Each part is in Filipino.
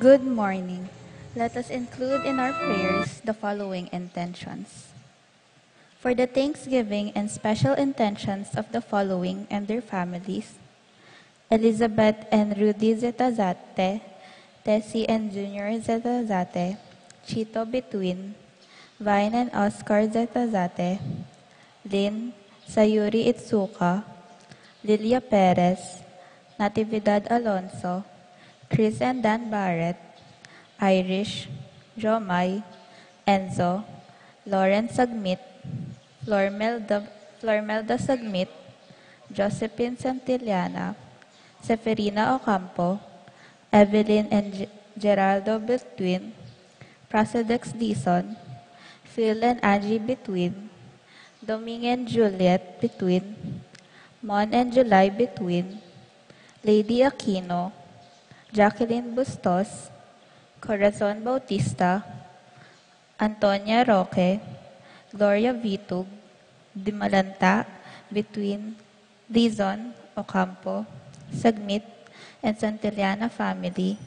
Good morning. Let us include in our prayers the following intentions. For the thanksgiving and special intentions of the following and their families: Elizabeth and Rudy Zetazate, Tessie and Junior Zetazate, Chito Between, Vine and Oscar Zetazate, Lynn, Sayuri Itsuka, Lilia Perez, Natividad Alonso, Chris and Dan Barrett, Irish, Jomay, Enzo, Lauren Sagmit, Flormelda Sagmit, Josephine Santillana, Seferina Ocampo, Evelyn and Geraldo Between, Prasedex Dizon, Phil and Angie Between, Doming and Juliet Between, Mon and July Between, Lady Aquino, Jacqueline Bustos, Corazon Bautista, Antonia Roque, Gloria Vitug, Dimalanta, Between, Dizon, Ocampo, Sagmit, and Santillana family,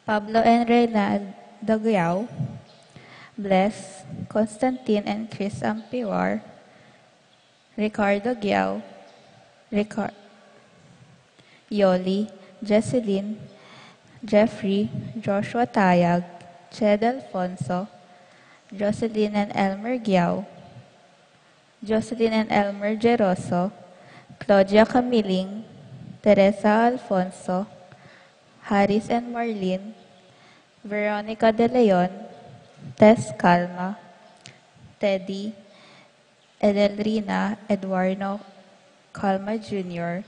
Pablo and Reynald Dagyao, Bless, Constantine and Chris Ampiwar, Ricardo Gyao, Yoli, Jesseline, Jeffrey, Joshua Tayag, Ched Alfonso, Jocelyn and Elmer Gyao, Jocelyn and Elmer Geroso, Claudia Camiling, Teresa Alfonso, Haris and Marlene, Veronica De Leon, Tess Calma, Teddy, Edelrina Eduardo Calma Jr.,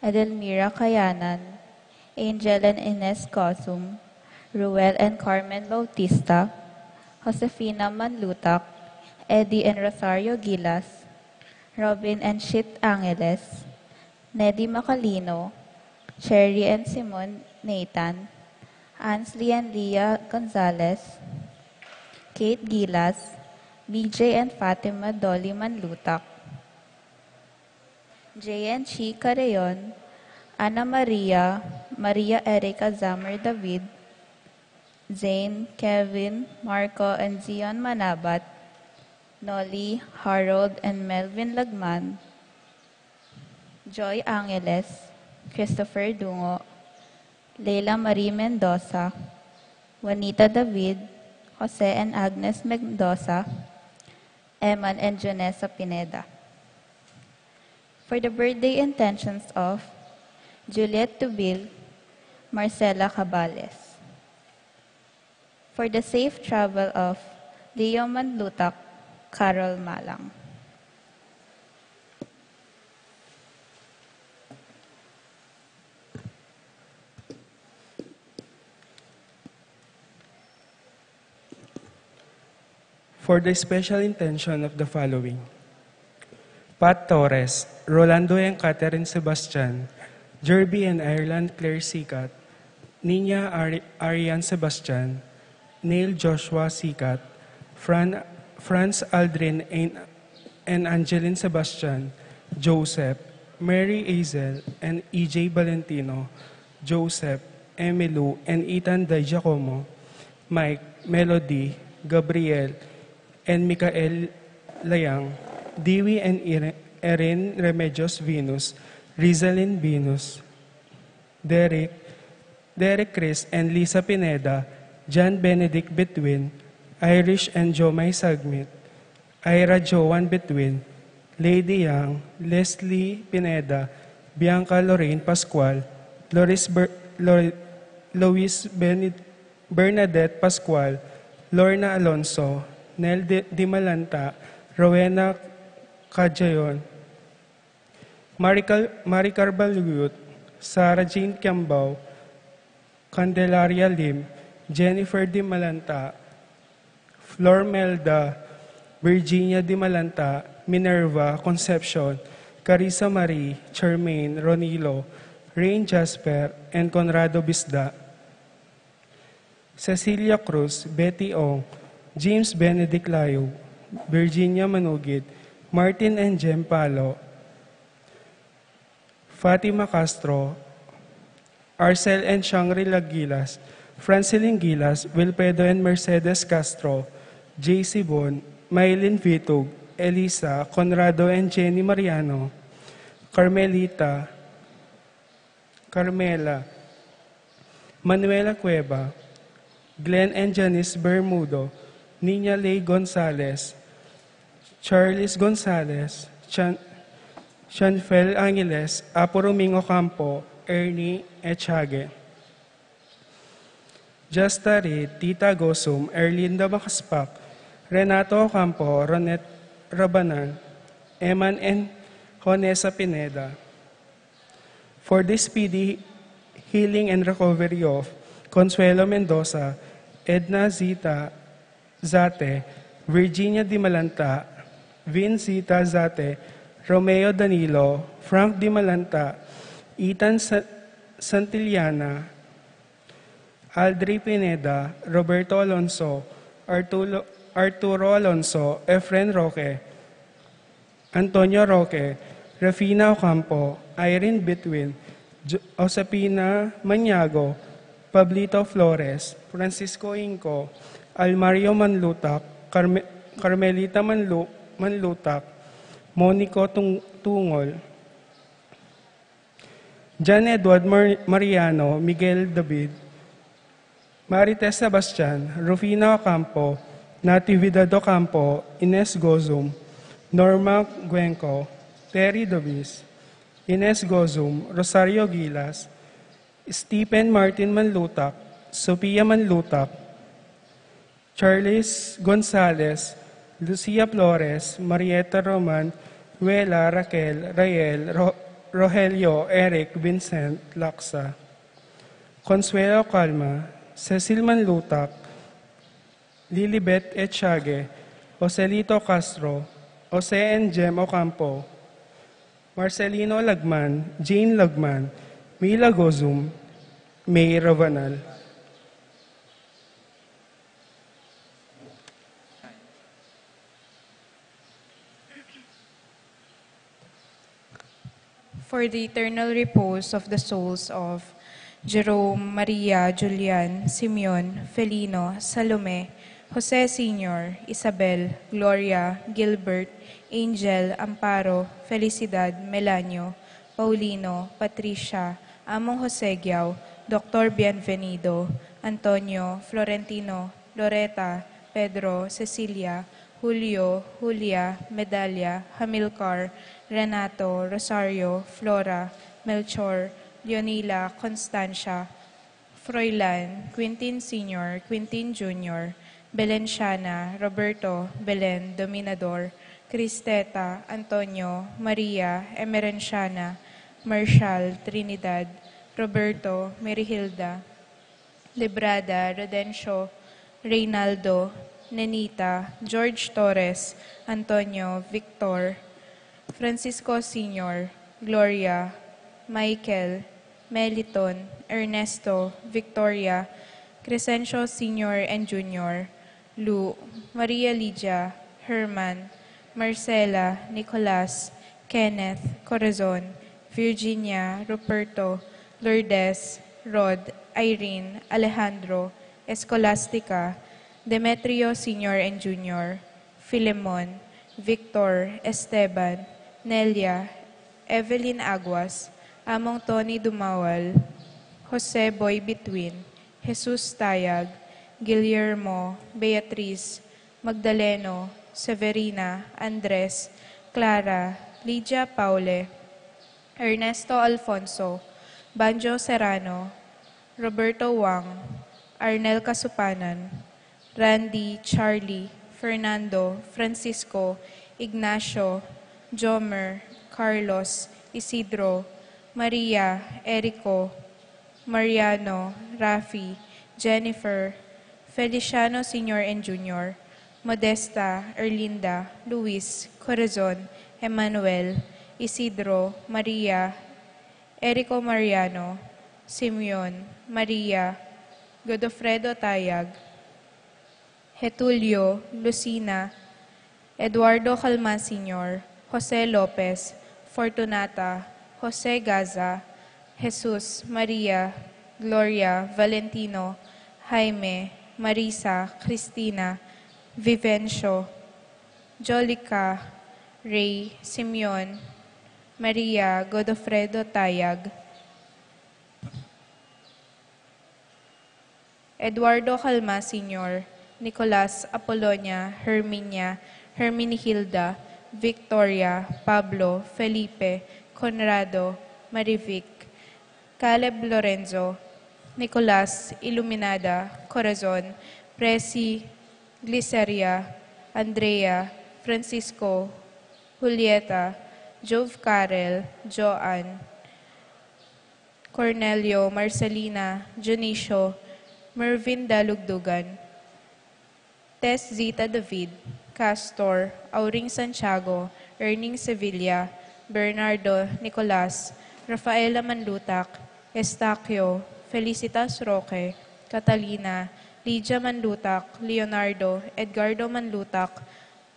Edelmira Kayanan, Angel and Ines Cosum, Ruel and Carmen Bautista, Josefina Manlutak, Eddie and Rosario Gilas, Robin and Shit Angeles, Neddy Macalino, Cherry and Simon Nathan, Ansley and Leah Gonzalez, Kate Gilas, BJ and Fatima Dolly Manlutak, Jay and Chi Careon, Ana Maria, Maria Erica Zamer David, Zane, Kevin, Marco, and Zion Manabat, Nolly, Harold, and Melvin Lagman, Joy Angeles, Christopher Dungo, Leila Marie Mendoza, Juanita David, Jose and Agnes Mendoza, Eman and Jonessa Pineda. For the birthday intentions of Juliet Tubil, Marcela Cabales. For the safe travel of Leo Manlutak, Carol Malang. For the special intention of the following: Pat Torres, Rolando and Catherine Sebastian, Jerby and Ireland Claire Sikat, Nina Arian Sebastian, Neil Joshua Sikat, Franz Aldrin and Angeline Sebastian, Joseph, Mary Azel and EJ Valentino, Joseph, Emilu and Ethan Di Giacomo, Mike, Melody, Gabriel, and Mikael Layang, Dewey and Erin Remedios Venus, Rizalyn Venus, Derek Chris and Lisa Pineda, John Benedict Between, Irish and Jomay Sagmit, Ira Joan Between, Lady Yang, Leslie Pineda, Bianca Lorraine Pascual, Luis Bernadette Pascual, Lorna Alonso, Nel Dimalanta, Rowena Cajayon, Maricar Balut, Sarah Jane Kiambao, Candelaria Lim, Jennifer Dimalanta, Flor Melda, Virginia Dimalanta, Minerva Concepcion, Carissa Marie, Charmaine Ronilo, Rain Jasper, and Conrado Bisda. Cecilia Cruz, Betty Ong, James Benedict Layo, Virginia Manugid, Martin and Jem Palo, Fatima Castro, Arcel and Shangri-La Gilas, Francilin Gilas, Wilfredo and Mercedes Castro, J.C. Bon, Maylin Vitug, Elisa, Conrado and Jenny Mariano, Carmelita, Carmela, Manuela Cueva, Glenn and Janice Bermudo, Nina Lay Gonzalez, Charles Gonzalez, Chanfel Angeles, Apo Romingo Campo, Ernie Echage, Justa Reed, Tita Gosum, Erlinda Makaspak, Renato Ocampo, Ronet Rabanan, Eman and Honesa Pineda. For the speedy healing and recovery of Consuelo Mendoza, Edna Zita Zate, Virginia Di Malanta, Vin Zita Zate, Romeo Danilo, Frank Di Malanta, Ethan Santillana, Aldri Pineda, Roberto Alonso, Arturo Alonso, Efren Roque, Antonio Roque, Rafina Ocampo, Irene Bitwin, Josepina Maniago, Pablito Flores, Francisco Inco, Almario Manlutak, Carmelita Manlutak, Monico Tungol, John Edward Mariano, Miguel David, Marites Sebastian, Rufina Ocampo, Natividad Ocampo, Ines Gozum, Norma Guenco, Terry Davis, Ines Gozum, Rosario Gilas, Stephen Martin Manlutak, Sophia Manlutak, Charles Gonzalez, Lucia Flores, Marieta Roman, Wela, Raquel, Rael, Rogelio, Eric, Vincent, Laksa, Consuelo Calma, Cecil Manlutak, Lilibet Echage, Joselito Castro, Jose and Jem Ocampo, Marcelino Lagman, Jane Lagman, Mila Gozum, May Ravanal. For the eternal repose of the souls of Jerome, Maria, Julian, Simeon, Felino, Salome, Jose Sr., Isabel, Gloria, Gilbert, Angel, Amparo, Felicidad, Melanio, Paulino, Patricia, Among Jose Giao, Dr. Bienvenido, Antonio, Florentino, Loreta, Pedro, Cecilia, Julio, Julia, Medalla, Hamilcar, Renato, Rosario, Flora, Melchor, Leonila, Constancia, Froilan, Quintin Sr., Quintin Jr., Belenciana, Roberto, Belen, Dominador, Cristeta, Antonio, Maria, Emerenciana, Marshall, Trinidad, Roberto, Merihilda, Librada, Rodencio, Reynaldo, Nenita, George Torres, Antonio, Victor, Francisco Sr., Gloria, Michael, Meliton, Ernesto, Victoria, Crescencio Sr. and Jr., Lu, Maria Lydia, Herman, Marcela, Nicolas, Kenneth, Corazon, Virginia, Ruperto, Lourdes, Rod, Irene, Alejandro, Escolastica, Demetrio Sr. and Jr., Filemon, Victor, Esteban, Nelia, Evelyn Aguas, Among Tony Dumawal, Jose Boy Bitwin, Jesus Tayag, Guillermo, Beatriz, Magdaleno, Severina, Andres, Clara, Lydia Paule, Ernesto Alfonso, Banjo Serrano, Roberto Wang, Arnel Kasupanan, Randy, Charlie, Fernando, Francisco, Ignacio, Jomer, Carlos, Isidro, Maria, Erico, Mariano, Rafi, Jennifer, Feliciano Sr. and Jr., Modesta, Erlinda, Luis, Corazon, Emmanuel, Isidro, Maria, Erico Mariano, Simeon, Maria, Godofredo Tayag, Getulio, Lucina, Eduardo Calma Sr., Jose Lopez, Fortunata, Jose Gaza, Jesus, Maria, Gloria, Valentino, Jaime, Marisa, Cristina, Vivencio, Jolica, Ray, Simeon, Maria, Godofredo Tayag, Eduardo Calma Sr., Nicolas Apolonia, Herminia, Herminihilda, Victoria, Pablo, Felipe, Conrado, Marivic, Caleb Lorenzo, Nicolas Iluminada, Corazon, Presi, Gliceria, Andrea, Francisco, Julieta, Jove Carel, Joan, Cornelio, Marcelina, Junicio, Mervin Dalugdugan, Tess Zita David, Castor, Auring Santiago, Erning Sevilla, Bernardo Nicolas, Rafaela Manlutak, Estacio, Felicitas Roque, Catalina, Lydia Manlutak, Leonardo, Edgardo Manlutak,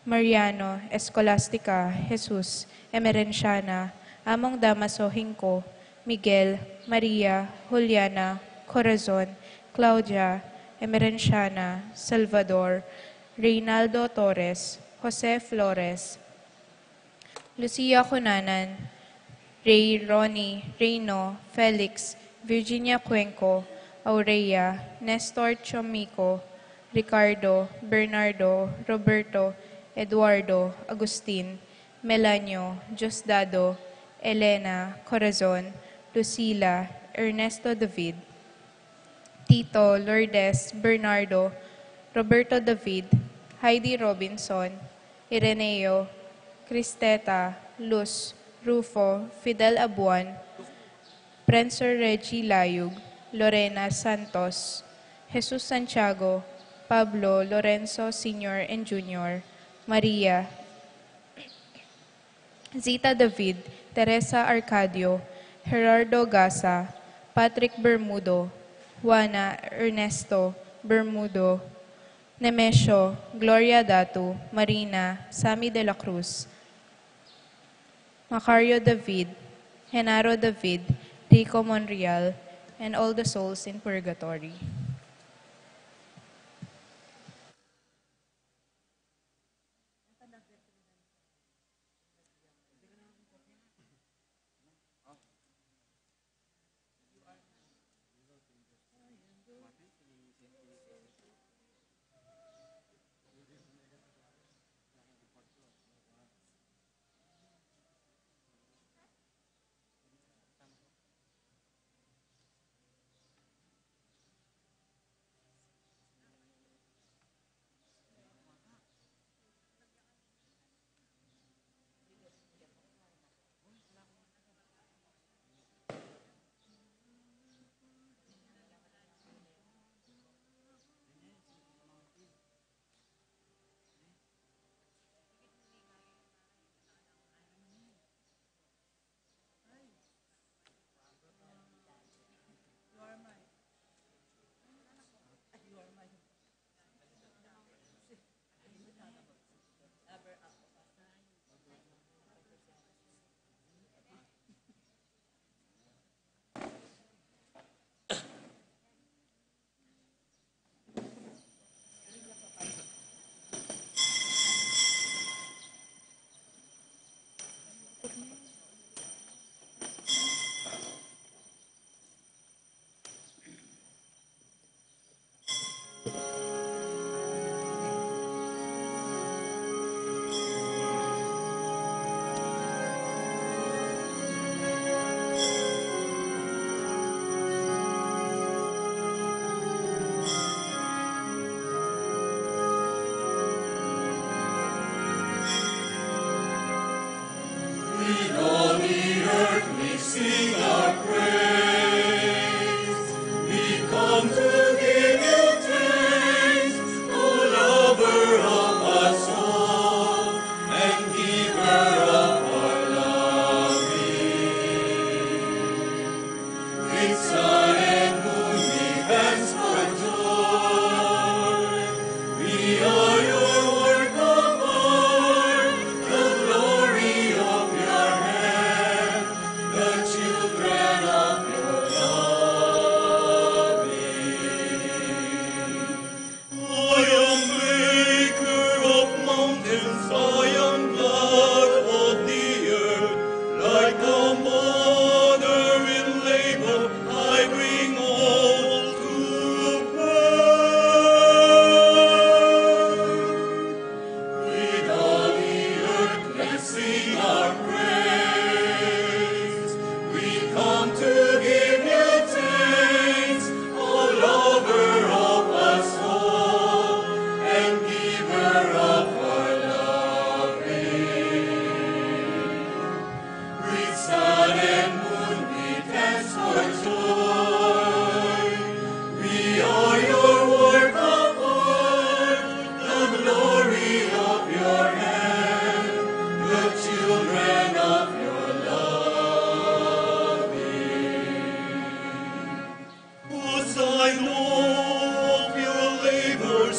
Mariano, Escolastica, Jesus, Emerenciana, Among Damaso Hinco, Miguel, Maria, Juliana, Corazon, Claudia, Emerenciana, Salvador, Reynaldo Torres, Jose Flores, Lucia Cunanan, Ray Ronnie, Reyno, Felix, Virginia Cuenco, Aurea, Nestor Chomico, Ricardo, Bernardo, Roberto, Eduardo, Agustin, Melanio, Diosdado, Elena, Corazon, Lucila, Ernesto David, Tito, Lourdes, Bernardo, Roberto David, Heidi Robinson, Ireneo, Cristeta, Luz, Rufo, Fidel Abuan, Prenser Reggie Layug, Lorena Santos, Jesus Santiago, Pablo Lorenzo Sr. and Jr., Maria, Zita David, Teresa Arcadio, Gerardo Gasa, Patrick Bermudo, Juana Ernesto Bermudo, Nemesio, Gloria Datu, Marina, Sammy de la Cruz, Macario David, Genaro David, Rico Monreal, and all the souls in purgatory.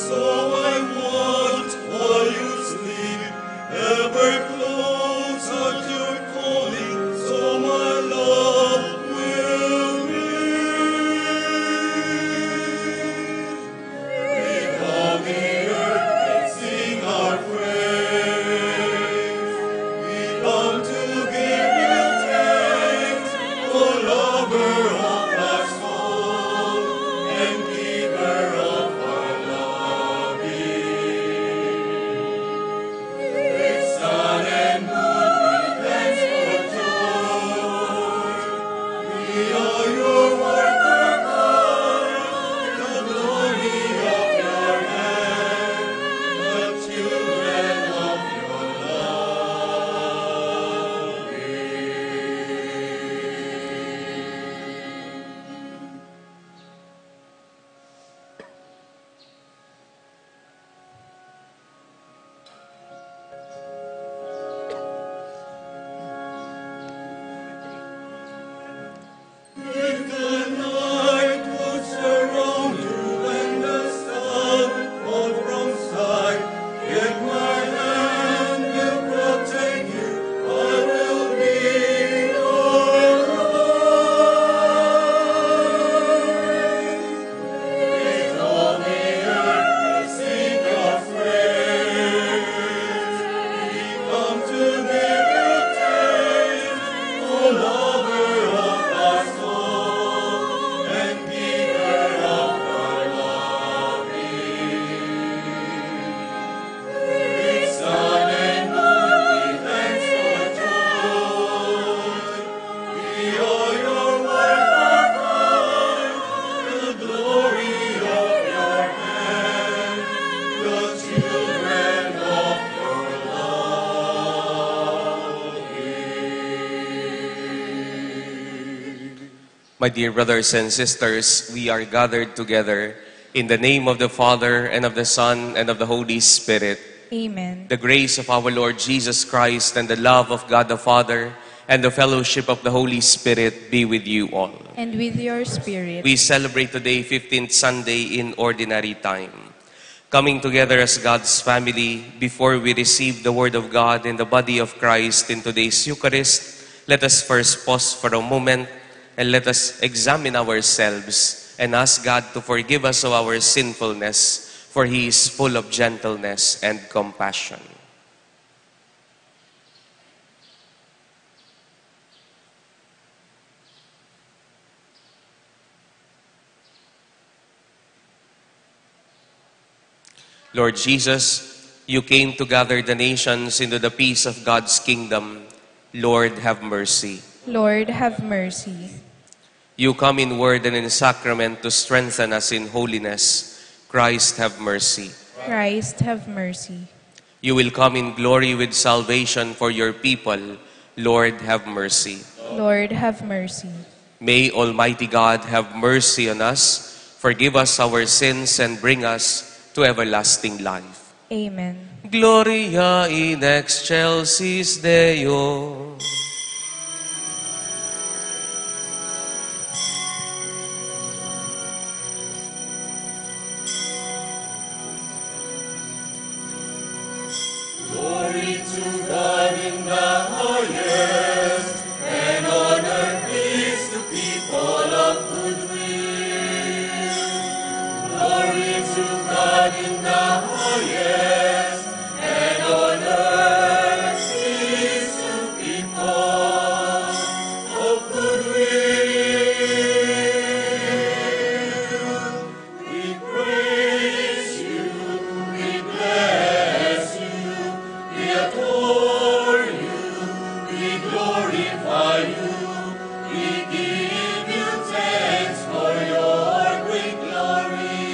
So I want while you sleep, ever close at your calling, so my love will be. We call the earth and sing our praise. We come to give you thanks, O lover of our soul and giver of our loving. With sun and moon we dance for joy. We are your work of art, the glory of your hand, the children of your If the night would surround you and the sun fall from sight, yet my hand will protect you. I will be your light. With all the earth we sing our praise. We come to give you thanks, O lover of our soul and giver of our loving. With sun and moon we dance for joy. We are your work of art, the glory of your hand, the children of your loving. My dear brothers and sisters, we are gathered together in the name of the Father, and of the Son, and of the Holy Spirit. Amen. The grace of our Lord Jesus Christ and the love of God the Father and the fellowship of the Holy Spirit be with you all. And with your spirit. We celebrate today 15th Sunday in Ordinary Time. Coming together as God's family, before we receive the Word of God and the body of Christ in today's Eucharist, let us first pause for a moment and let us examine ourselves and ask God to forgive us of our sinfulness, for He is full of gentleness and compassion. Lord Jesus, you came to gather the nations into the peace of God's kingdom. Lord, have mercy. Lord, have mercy. You come in word and in sacrament to strengthen us in holiness. Christ, have mercy. Christ, have mercy. You will come in glory with salvation for your people. Lord, have mercy. Lord, have mercy. May Almighty God have mercy on us, forgive us our sins, and bring us to everlasting life. Amen. Gloria in excelsis Deo. Glory to God in the highest, and on earth peace to people of good will. Glory to God in the highest, and on earth peace to people of good will. We praise you, we bless you, we adore you, we glorify you, we give you thanks for your great glory.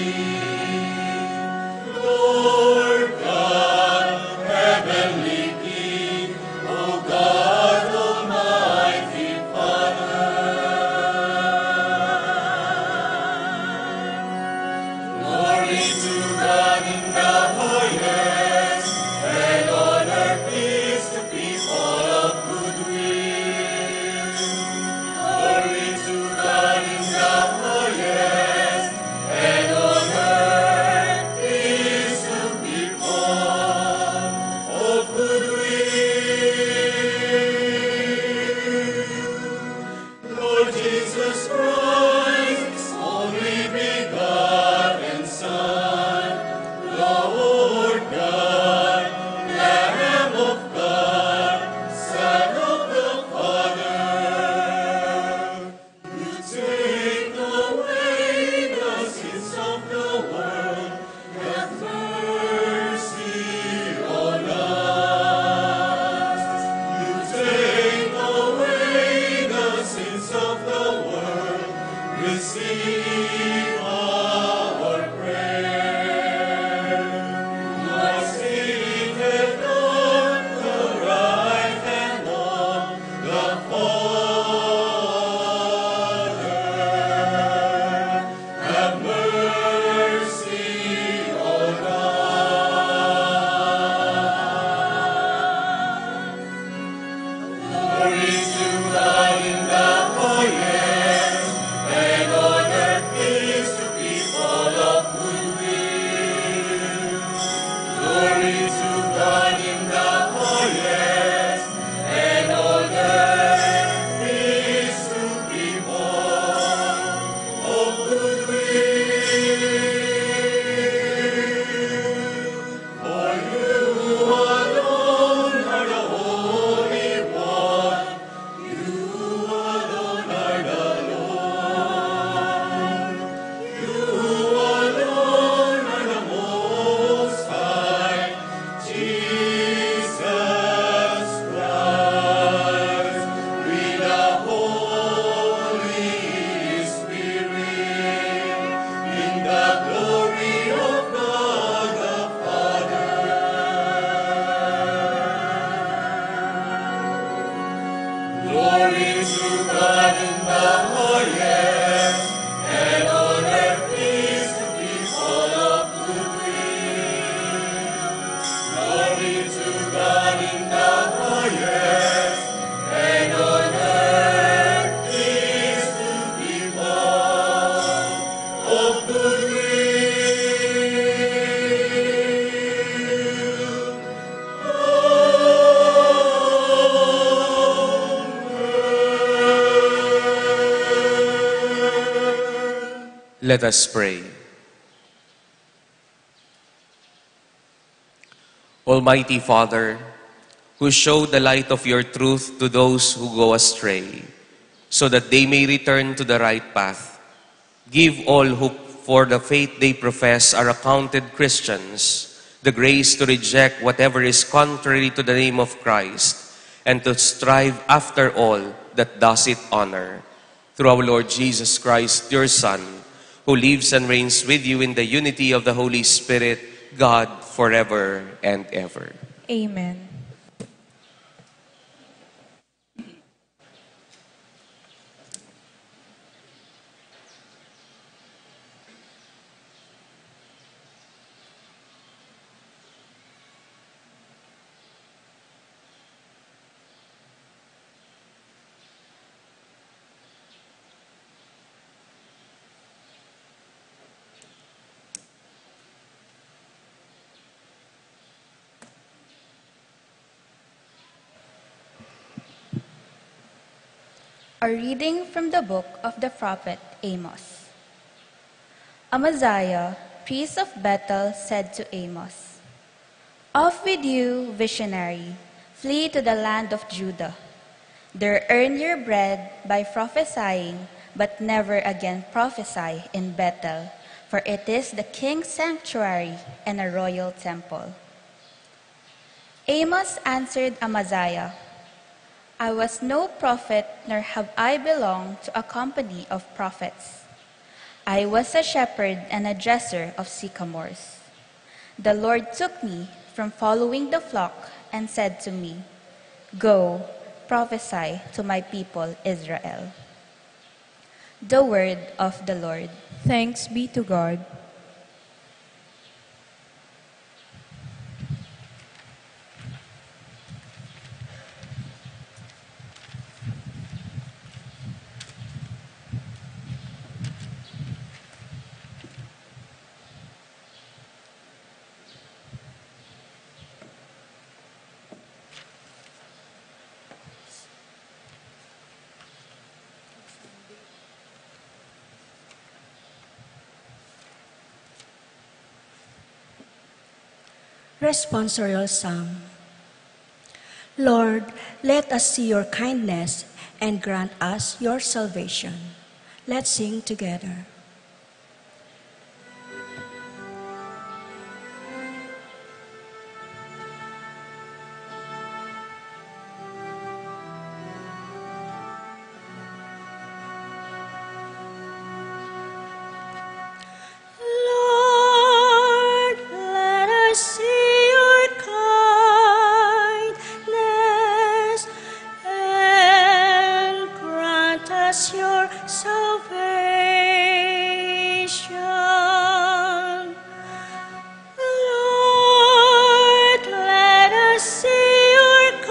Let us pray. Almighty Father, who show the light of your truth to those who go astray, so that they may return to the right path, give all who for the faith they profess are accounted Christians the grace to reject whatever is contrary to the name of Christ, and to strive after all that does it honor. Through our Lord Jesus Christ, your Son, who lives and reigns with you in the unity of the Holy Spirit, God, forever and ever. Amen. A reading from the book of the prophet Amos. Amaziah, priest of Bethel, said to Amos, "Off with you, visionary, flee to the land of Judah. There earn your bread by prophesying, but never again prophesy in Bethel, for it is the king's sanctuary and a royal temple." Amos answered Amaziah, "I was no prophet, nor have I belonged to a company of prophets. I was a shepherd and a dresser of sycamores. The Lord took me from following the flock and said to me, 'Go, prophesy to my people Israel.'" The word of the Lord. Thanks be to God. Responsorial Psalm. Lord, let us see your kindness and grant us your salvation. Let's sing together. Lord, let us see your kindness and grant us your salvation. Lord, let us see your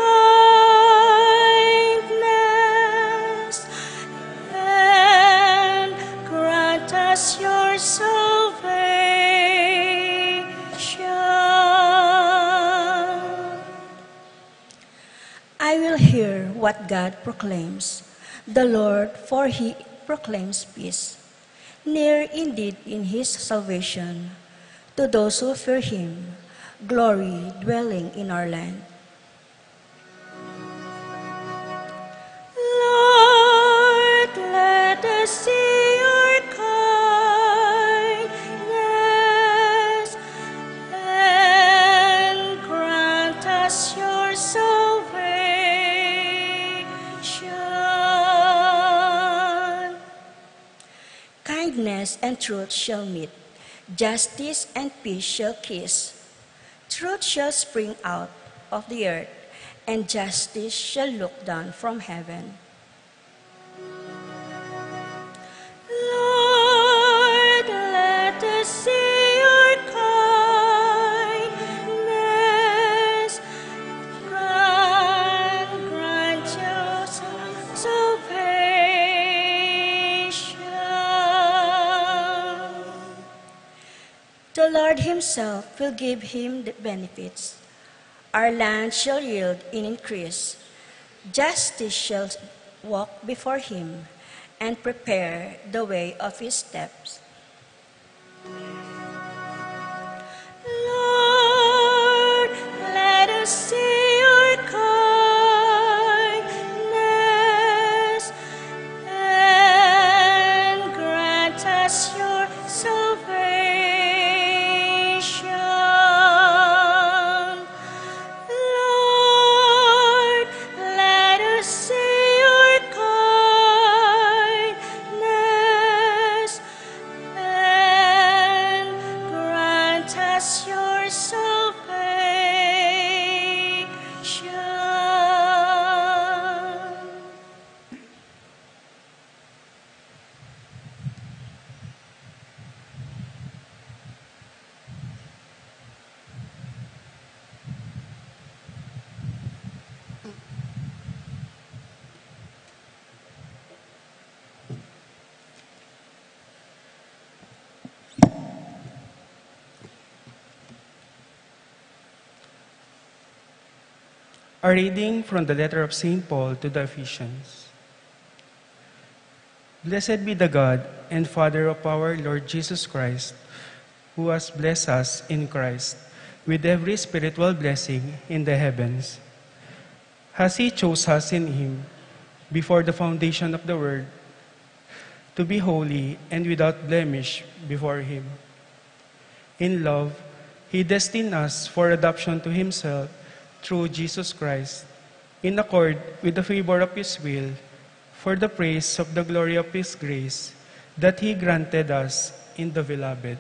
kindness and grant us your salvation. I will hear what God proclaims, the Lord, for he proclaims peace. Near indeed in his salvation, to those who fear him, glory dwelling in our land. Lord, let us see your kindness and grant us your salvation. Kindness and truth shall meet, justice and peace shall kiss. Truth shall spring out of the earth, and justice shall look down from heaven. Lord, let us see your kindness, grant your salvation. The Lord himself will give him the benefits. Our land shall yield in increase. Justice shall walk before him and prepare the way of his steps. Lord, let us see your kindness and grant us your salvation. Lord, let us see your kindness and grant us your salvation. A reading from the letter of St. Paul to the Ephesians. Blessed be the God and Father of our Lord Jesus Christ, who has blessed us in Christ with every spiritual blessing in the heavens. Has He chose us in Him before the foundation of the world to be holy and without blemish before Him. In love, He destined us for adoption to Himself through Jesus Christ, in accord with the favor of His will, for the praise of the glory of His grace that He granted us in the Beloved.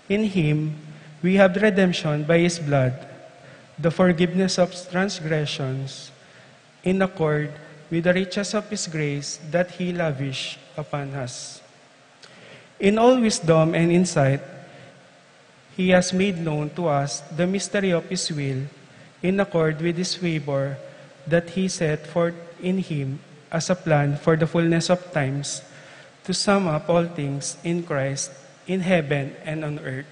In Him, we have redemption by His blood, the forgiveness of transgressions, in accord with the riches of His grace that He lavished upon us. In all wisdom and insight, He has made known to us the mystery of His will, in accord with His favor that He set forth in Him as a plan for the fullness of times, to sum up all things in Christ, in heaven and on earth.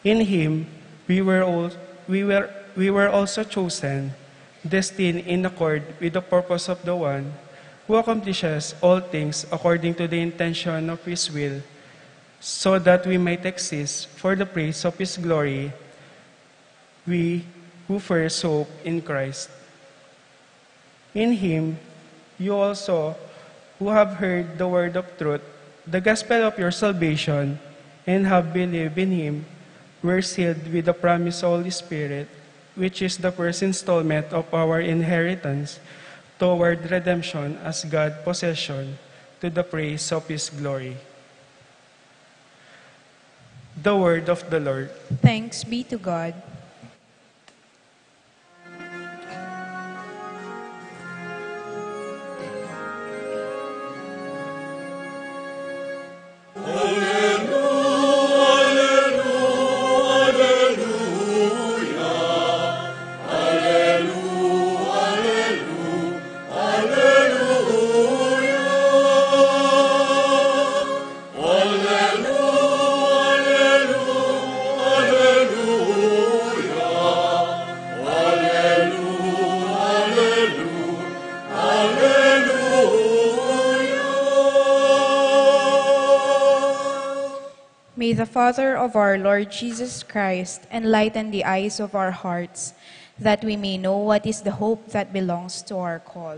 In Him, we were also chosen, destined in accord with the purpose of the one who accomplishes all things according to the intention of His will, so that we might exist for the praise of His glory, we who first hope in Christ. In Him, you also, who have heard the word of truth, the gospel of your salvation, and have believed in Him, were sealed with the promised Holy Spirit, which is the first installment of our inheritance toward redemption as God's possession, to the praise of His glory. The word of the Lord. Thanks be to God. May the Father of our Lord Jesus Christ enlighten the eyes of our hearts, that we may know what is the hope that belongs to our call.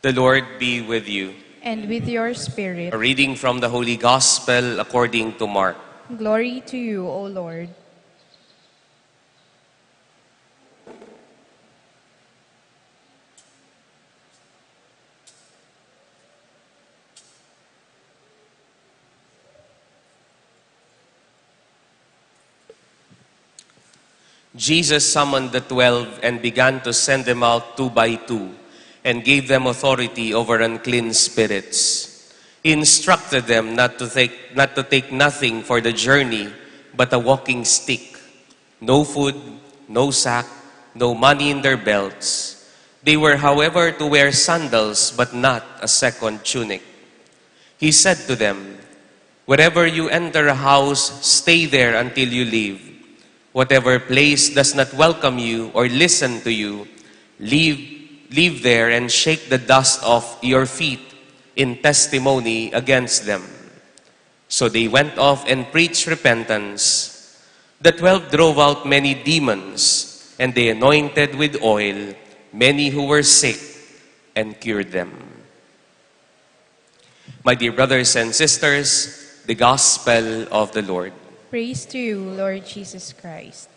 The Lord be with you. And with your spirit, A reading from the Holy Gospel according to Mark. glory to you, O Lord. Jesus summoned the 12 and began to send them out 2 by 2, and gave them authority over unclean spirits. He instructed them not to take nothing for the journey but a walking stick, no food, no sack, no money in their belts, They were, however, to wear sandals, but not a second tunic. He said to them, "Wherever you enter a house, stay there until you leave. Whatever place does not welcome you or listen to you, leave there and shake the dust off your feet in testimony against them." So they went off and preached repentance. The 12 drove out many demons, and they anointed with oil many who were sick and cured them. My dear brothers and sisters, the Gospel of the Lord. Praise to you, Lord Jesus Christ.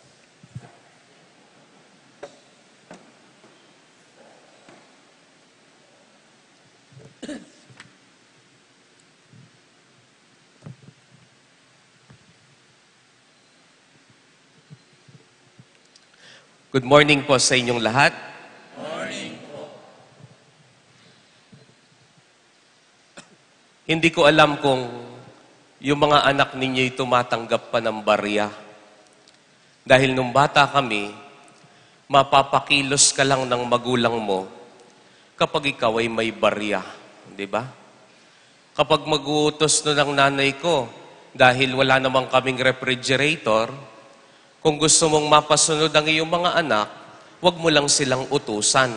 Good morning po sa inyong lahat. Hindi ko alam kung yung mga anak ninyo'y tumatanggap pa ng barya. Dahil nung bata kami, mapapakilos ka lang ng magulang mo kapag ikaw ay may barya. Di ba? Kapag mag-uutos no ng nanay ko, dahil wala namang kaming refrigerator, kung gusto mong mapasunod ang iyong mga anak, huwag mo lang silang utusan.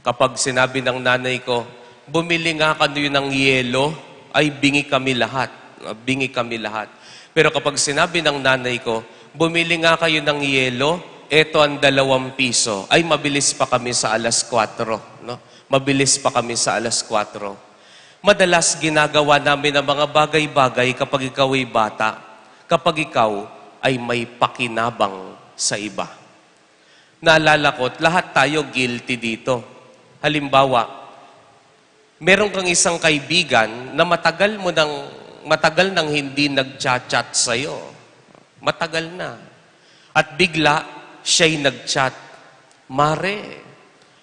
Kapag sinabi ng nanay ko, bumili nga kayo ng yelo, ay bingi kami lahat. Bingi kami lahat. Pero kapag sinabi ng nanay ko, bumili nga kayo ng yelo, eto ang 2 piso, ay mabilis pa kami sa alas 4. No? Mabilis pa kami sa alas 4. Madalas ginagawa namin ang mga bagay-bagay kapag ikaw ay bata, kapag ikaw ay may pakinabang sa iba. Naalala ko, lahat tayo guilty dito. Halimbawa, meron kang isang kaibigan na matagal nang hindi nag-chat sa'yo. Matagal na. At bigla, siya'y nag-chat. "Mare,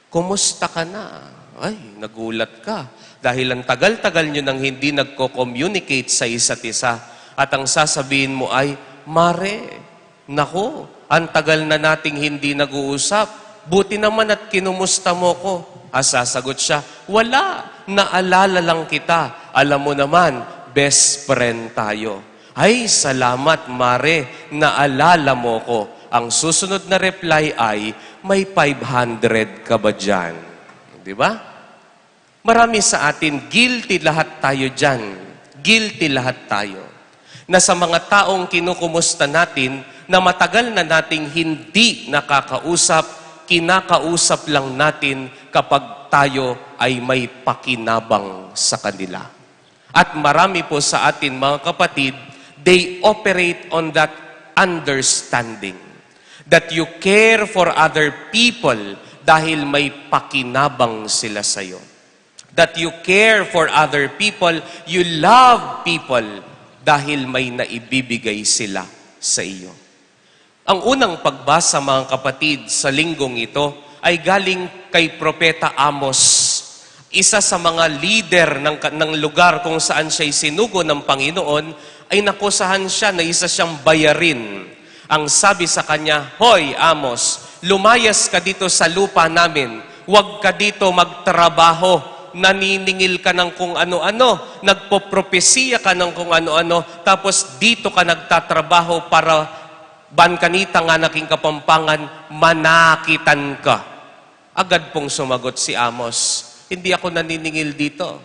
kumusta ka na?" Ay, nagulat ka. Dahil ang tagal-tagal nyo nang hindi nagko-communicate sa isa't isa. At ang sasabihin mo ay, "Mare, nako, ang tagal na nating hindi nag-uusap. Buti naman at kinumusta mo ko." Sasagot siya, "Wala, naalala lang kita. Alam mo naman, best friend tayo." "Ay, salamat, Mare, naalala mo ko." Ang susunod na reply ay, "May 500 ka ba dyan?" Di ba? Marami sa atin, guilty lahat tayo dyan. Guilty lahat tayo. Na sa mga taong kinukumusta natin, na matagal na nating hindi nakakausap, kinakausap lang natin kapag tayo ay may pakinabang sa kanila. At marami po sa atin, mga kapatid, they operate on that understanding. That you care for other people dahil may pakinabang sila sa'yo. That you care for other people, you love people dahil may naibibigay sila sa iyo. Ang unang pagbasa, mga kapatid, sa linggong ito ay galing kay Propeta Amos, isa sa mga leader ng lugar kung saan siya'y sinugo ng Panginoon, ay nakusahan siya na isa siyang bayarin. Ang sabi sa kanya, "Hoy, Amos, lumayas ka dito sa lupa namin. Huwag ka dito magtrabaho. Naniningil ka ng kung ano-ano. Nagpopropesiya ka ng kung ano-ano. Tapos dito ka nagtatrabaho para bankanita nga naking kapampangan, manakitan ka." Agad pong sumagot si Amos, "Hindi ako naniningil dito.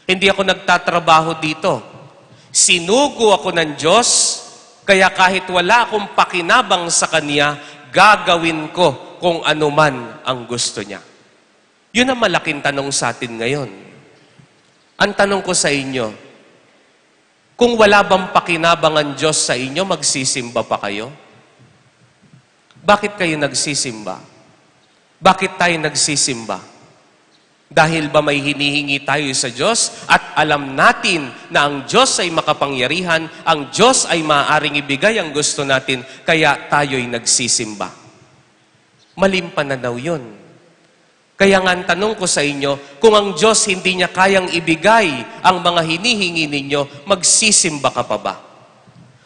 Hindi ako nagtatrabaho dito. Sinugo ako ng Diyos, kaya kahit wala akong pakinabang sa Kanya, gagawin ko kung ano man ang gusto Niya." Yun ang malaking tanong sa atin ngayon. Ang tanong ko sa inyo, kung wala bang pakinabang ang Diyos sa inyo, magsisimba pa kayo? Bakit kayo nagsisimba? Bakit tayo nagsisimba? Dahil ba may hinihingi tayo sa Diyos at alam natin na ang Diyos ay makapangyarihan, ang Diyos ay maaaring ibigay ang gusto natin, kaya tayo'y nagsisimba? Maling pananaw yun. Kaya nga ang tanong ko sa inyo, kung ang Diyos hindi niya kayang ibigay ang mga hinihingi ninyo, magsisimba ka pa ba?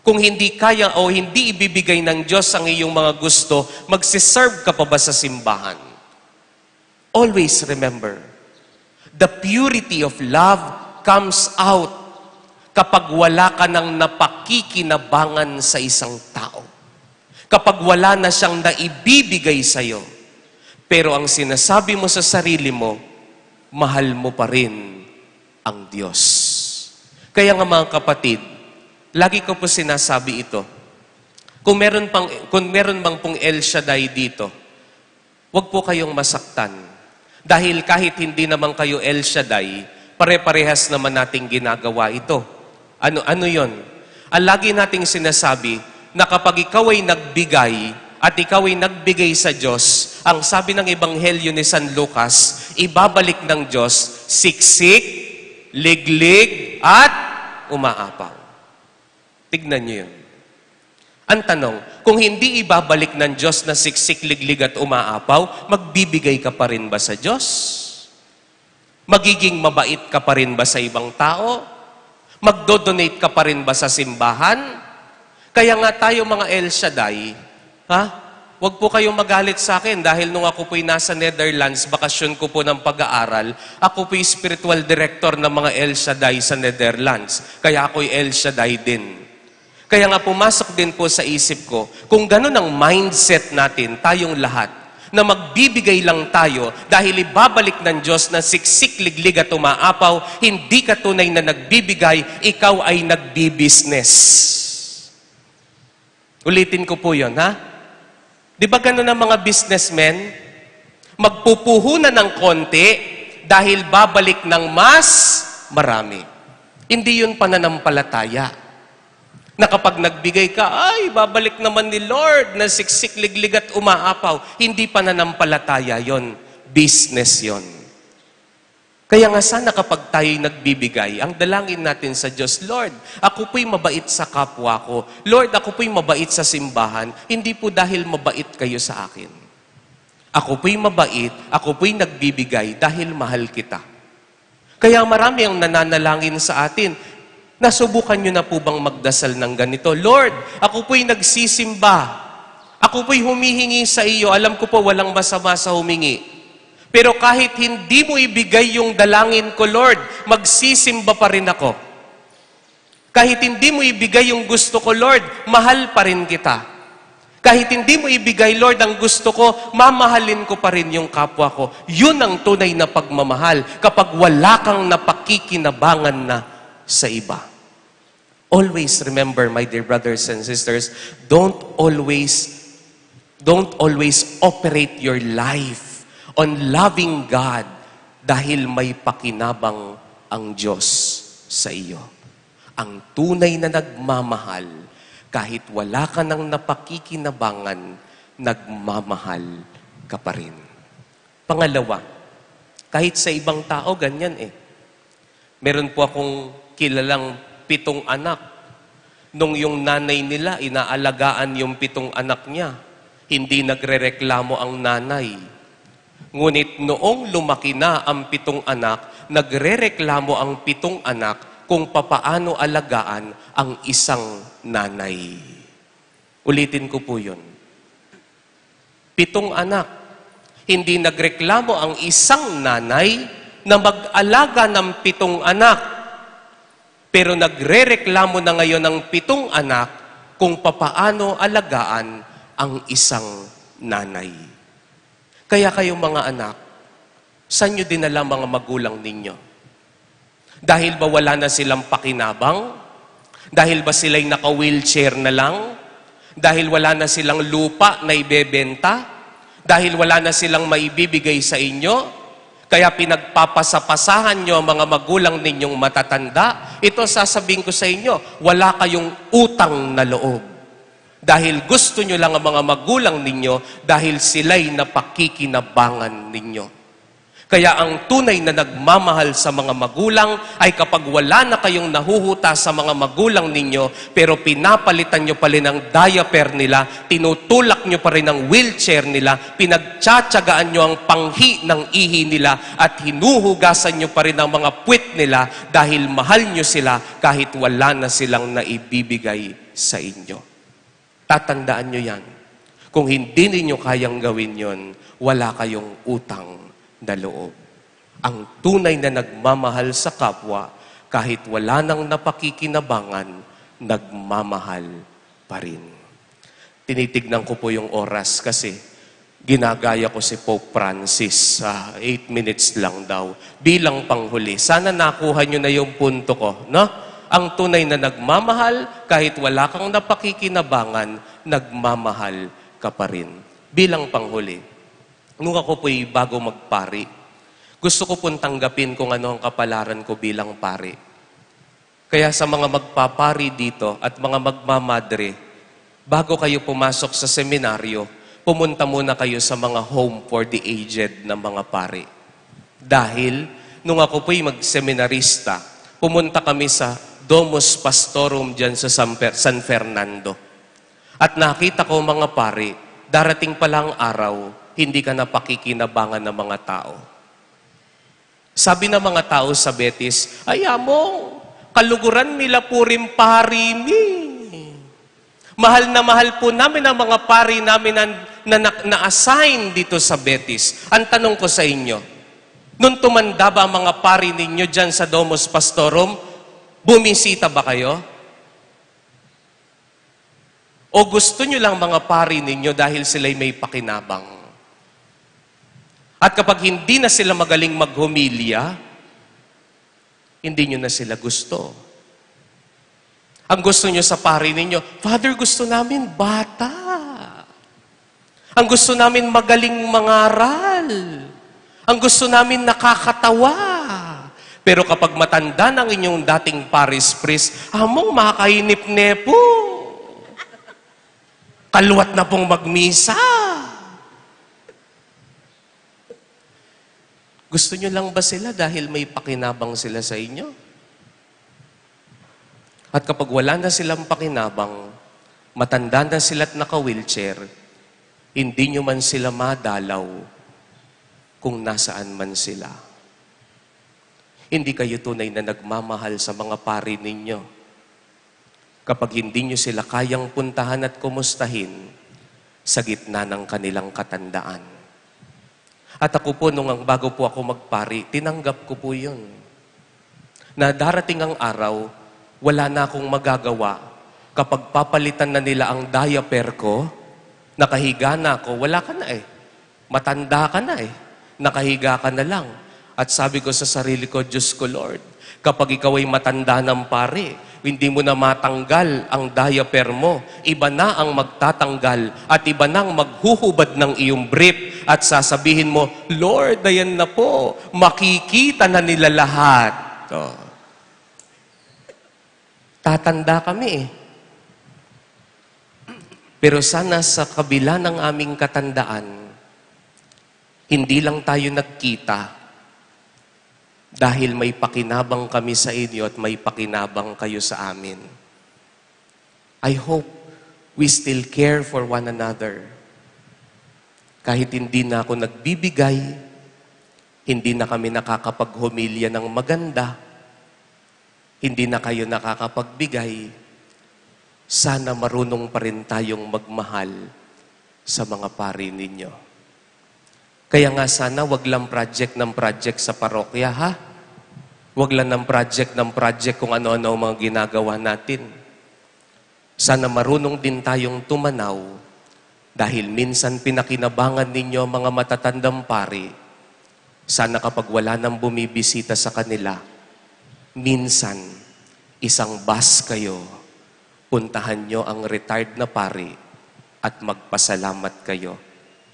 Kung hindi kaya o hindi ibibigay ng Diyos ang iyong mga gusto, magsiserve ka pa ba sa simbahan? Always remember, the purity of love comes out kapag wala ka ng napakikinabangan sa isang tao. Kapag wala na siyang naibibigay sa'yo. Pero ang sinasabi mo sa sarili mo, mahal mo pa rin ang Diyos. Kaya nga mga kapatid, lagi ko po sinasabi ito. Kung meron bang pong El Shaddai dito, huwag po kayong masaktan. Dahil kahit hindi naman kayo El Shaddai, pare-parehas naman nating ginagawa ito. Ano yon? Ang lagi nating sinasabi na kapag ikaw ay nagbigay at ikaw ay nagbigay sa Diyos, ang sabi ng Ebanghelyo ni San Lucas, ibabalik ng Diyos siksik, liglig, at umaapaw. Tignan niyo yun. Ang tanong, kung hindi ibabalik ng Diyos na siksik, liglig at umaapaw, magbibigay ka pa rin ba sa Diyos? Magiging mabait ka pa rin ba sa ibang tao? Magdodonate ka pa rin ba sa simbahan? Kaya nga tayo mga El Shaddai, huwag po kayong magalit sa akin dahil nung ako po'y nasa Netherlands, bakasyon ko po ng pag-aaral, ako po'y spiritual director ng mga El Shaddai sa Netherlands. Kaya ako'y El Shaddai din. Kaya nga pumasok din po sa isip ko, kung ganun ang mindset natin, tayong lahat, na magbibigay lang tayo dahil ibabalik ng Diyos na siksik, liglig at umaapaw, hindi ka tunay na nagbibigay, ikaw ay nagbi-business. Ulitin ko po yun, ha? Di ba ganun ang mga businessmen? Magpupuhunan ng konti dahil babalik ng mas marami. Hindi yun pananampalataya. Na kapag nagbigay ka, ay, babalik naman ni Lord na siksik, liglig at umaapaw. Hindi pananampalataya yon, business yon. Kaya nga sana kapag tayo'y nagbibigay, ang dalangin natin sa Diyos, Lord, ako po'y mabait sa kapwa ko. Lord, ako po'y mabait sa simbahan. Hindi po dahil mabait kayo sa akin. Ako po'y mabait, ako po'y nagbibigay dahil mahal kita. Kaya marami ang nananalangin sa atin. Nasubukan nyo na po bang magdasal ng ganito? Lord, ako po'y nagsisimba. Ako po'y humihingi sa iyo. Alam ko po walang masama sa humingi. Pero kahit hindi mo ibigay yung dalangin ko, Lord, magsisimba pa rin ako. Kahit hindi mo ibigay yung gusto ko, Lord, mahal pa rin kita. Kahit hindi mo ibigay, Lord, ang gusto ko, mamahalin ko pa rin yung kapwa ko. Yun ang tunay na pagmamahal kapag wala kang napakikinabangan na sa iba. Always remember, my dear brothers and sisters, don't always operate your life on loving God dahil may pakinabang ang Diyos sa iyo. Ang tunay na nagmamahal, kahit wala ka ng napakikinabangan, nagmamahal ka pa rin. Pangalawa, kahit sa ibang tao, ganyan eh. Meron po akong kilalang 7 anak. Nung yung nanay nila, inaalagaan yung 7 anak niya. Hindi nagrereklamo ang nanay. Ngunit noong lumaki na ang 7 anak, nagrereklamo ang 7 anak kung papaano alagaan ang isang nanay. Ulitin ko po yun. 7 anak. Hindi nagreklamo ang isang nanay na mag-alaga ng 7 anak. Pero nagrereklamo na ngayon ng 7 anak kung papaano alagaan ang isang nanay. Kaya kayong mga anak, saan nyo dinala mga magulang ninyo? Dahil ba wala na silang pakinabang? Dahil ba sila'y naka-wheelchair na lang? Dahil wala na silang lupa na ibebenta? Dahil wala na silang maibibigay sa inyo? Kaya pinagpapasapasahan nyo ang mga magulang ninyong matatanda. Ito sasabihin ko sa inyo, wala kayong utang na loob. Dahil gusto nyo lang ang mga magulang ninyo dahil sila'y napakikinabangan ninyo. Kaya ang tunay na nagmamahal sa mga magulang ay kapag wala na kayong nahuhuta sa mga magulang ninyo, pero pinapalitan nyo pa rin ang diaper nila, tinutulak nyo pa rin ang wheelchair nila, pinagtsatsagaan nyo ang panghi ng ihi nila, at hinuhugasan nyo pa rin ang mga puwit nila dahil mahal nyo sila kahit wala na silang naibibigay sa inyo. Tatandaan nyo yan. Kung hindi ninyo kayang gawin yon, wala kayong utang na loob. Ang tunay na nagmamahal sa kapwa, kahit wala nang napakikinabangan, nagmamahal pa rin. Tinitignan ko po yung oras kasi ginagaya ko si Pope Francis. 8 minutes lang daw. Bilang panghuli. Sana nakuha nyo na yung punto ko. No? Ang tunay na nagmamahal, kahit wala kang napakikinabangan, nagmamahal ka pa rin. Bilang panghuli. Nung ako po'y bago magpari, gusto ko pong tanggapin kung ano ang kapalaran ko bilang pari. Kaya sa mga magpapari dito at mga magmamadre, bago kayo pumasok sa seminaryo, pumunta muna kayo sa mga home for the aged na mga pari. Dahil, nung ako po'y magseminarista, pumunta kami sa Domus Pastorum dyan sa San Fernando. At nakita ko mga pari, darating palang araw, hindi ka na pakikinabangan ng mga tao. Sabi ng mga tao sa Betis, ay amo, kaluguran nila purim pari mi. Mahal po namin ang mga pari namin na-assign dito sa Betis. Ang tanong ko sa inyo, nung tumanda ba ang mga pari ninyo dyan sa Domus Pastorum, bumisita ba kayo? O gusto nyo lang mga pari ninyo dahil sila'y may pakinabang? At kapag hindi na sila magaling maghumilya, hindi nyo na sila gusto. Ang gusto nyo sa pari ninyo, Father, gusto namin bata. Ang gusto namin magaling mangaral. Ang gusto namin nakakatawa. Pero kapag matanda ng inyong dating paris priest, among makainip-nepo. Kalwat na pong magmisa. Gusto nyo lang ba sila dahil may pakinabang sila sa inyo? At kapag wala na silang pakinabang, matanda na sila't naka-wheelchair, hindi nyo man sila madalaw kung nasaan man sila. Hindi kayo tunay na nagmamahal sa mga pari ninyo. Kapag hindi nyo sila kayang puntahan at kumustahin sa gitna ng kanilang katandaan. At ako po, bago po ako magpari, tinanggap ko po yun. Na darating ang araw, wala na akong magagawa. Kapag papalitan na nila ang diaper ko, nakahiga na ako, wala ka na eh. Matanda ka na eh. Nakahiga ka na lang. At sabi ko sa sarili ko, Diyos ko Lord, kapag ikaw ay matanda ng pari, hindi mo na matanggal ang diaper mo. Iba na ang magtatanggal at iba na ang maghuhubad ng iyong brief at sasabihin mo, Lord, ayan na po, makikita na nila lahat. Oh. Tatanda kami eh. Pero sana sa kabila ng aming katandaan, hindi lang tayo nagkita dahil may pakinabang kami sa inyo at may pakinabang kayo sa amin. I hope we still care for one another. Kahit hindi na ako nagbibigay, hindi na kami nakakapaghumilya ng maganda, hindi na kayo nakakapagbigay, sana marunong pa rin tayong magmahal sa mga pari ninyo. Kaya nga sana wag lang project ng project sa parokya, ha? Wag lang ng project kung ano-ano ang mga ginagawa natin. Sana marunong din tayong tumanaw dahil minsan pinakinabangan ninyo ang mga matatandang pari. Sana kapag wala nang bumibisita sa kanila, minsan isang bus kayo, puntahan nyo ang retired na pari at magpasalamat kayo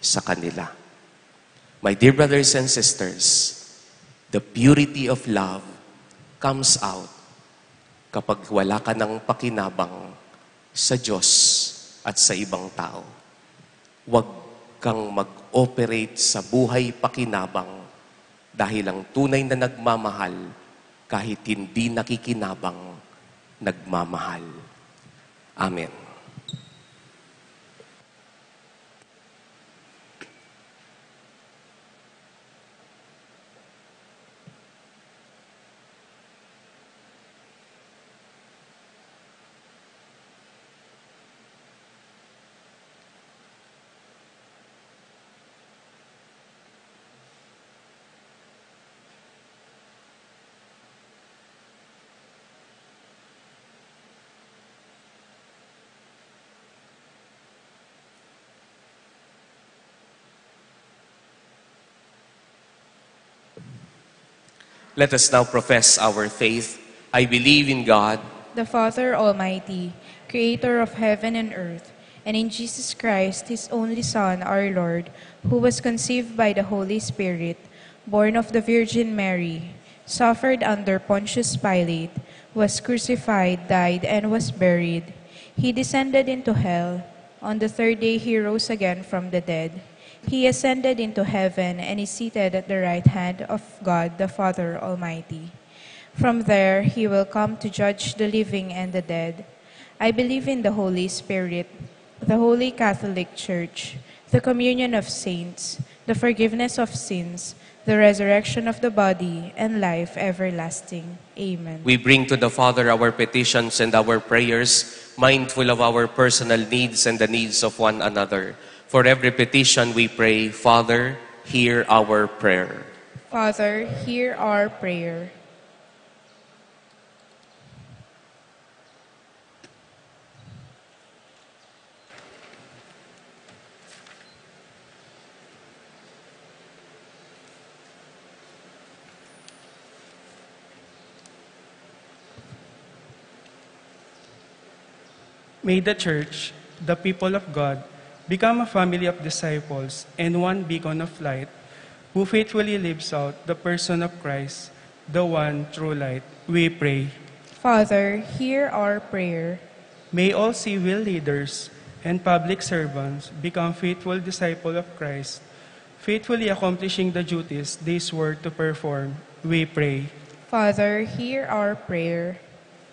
sa kanila. My dear brothers and sisters, the purity of love comes out kapag wala ka ng pakinabang sa Diyos at sa ibang tao. Huwag kang mag-operate sa buhay pakinabang dahil ang tunay na nagmamahal kahit hindi nakikinabang, nagmamahal. Amen. Let us now profess our faith. I believe in God, the Father Almighty, creator of heaven and earth, and in Jesus Christ, his only Son, our Lord, who was conceived by the Holy Spirit, born of the Virgin Mary, suffered under Pontius Pilate, was crucified, died, and was buried. He descended into hell. On the third day he rose again from the dead. He ascended into heaven and is seated at the right hand of God the Father Almighty. From there he will come to judge the living and the dead. I believe in the Holy Spirit, the Holy Catholic Church, the communion of saints, the forgiveness of sins, the resurrection of the body, and life everlasting. Amen. we bring to the Father our petitions and our prayers, mindful of our personal needs and the needs of one another. For every petition we pray, Father, hear our prayer. Father, hear our prayer. May the Church, the people of God, become a family of disciples and one beacon of light who faithfully lives out the person of Christ, the one true light. We pray. Father, hear our prayer. May all civil leaders and public servants become faithful disciples of Christ, faithfully accomplishing the duties they swore to perform. We pray. Father, hear our prayer.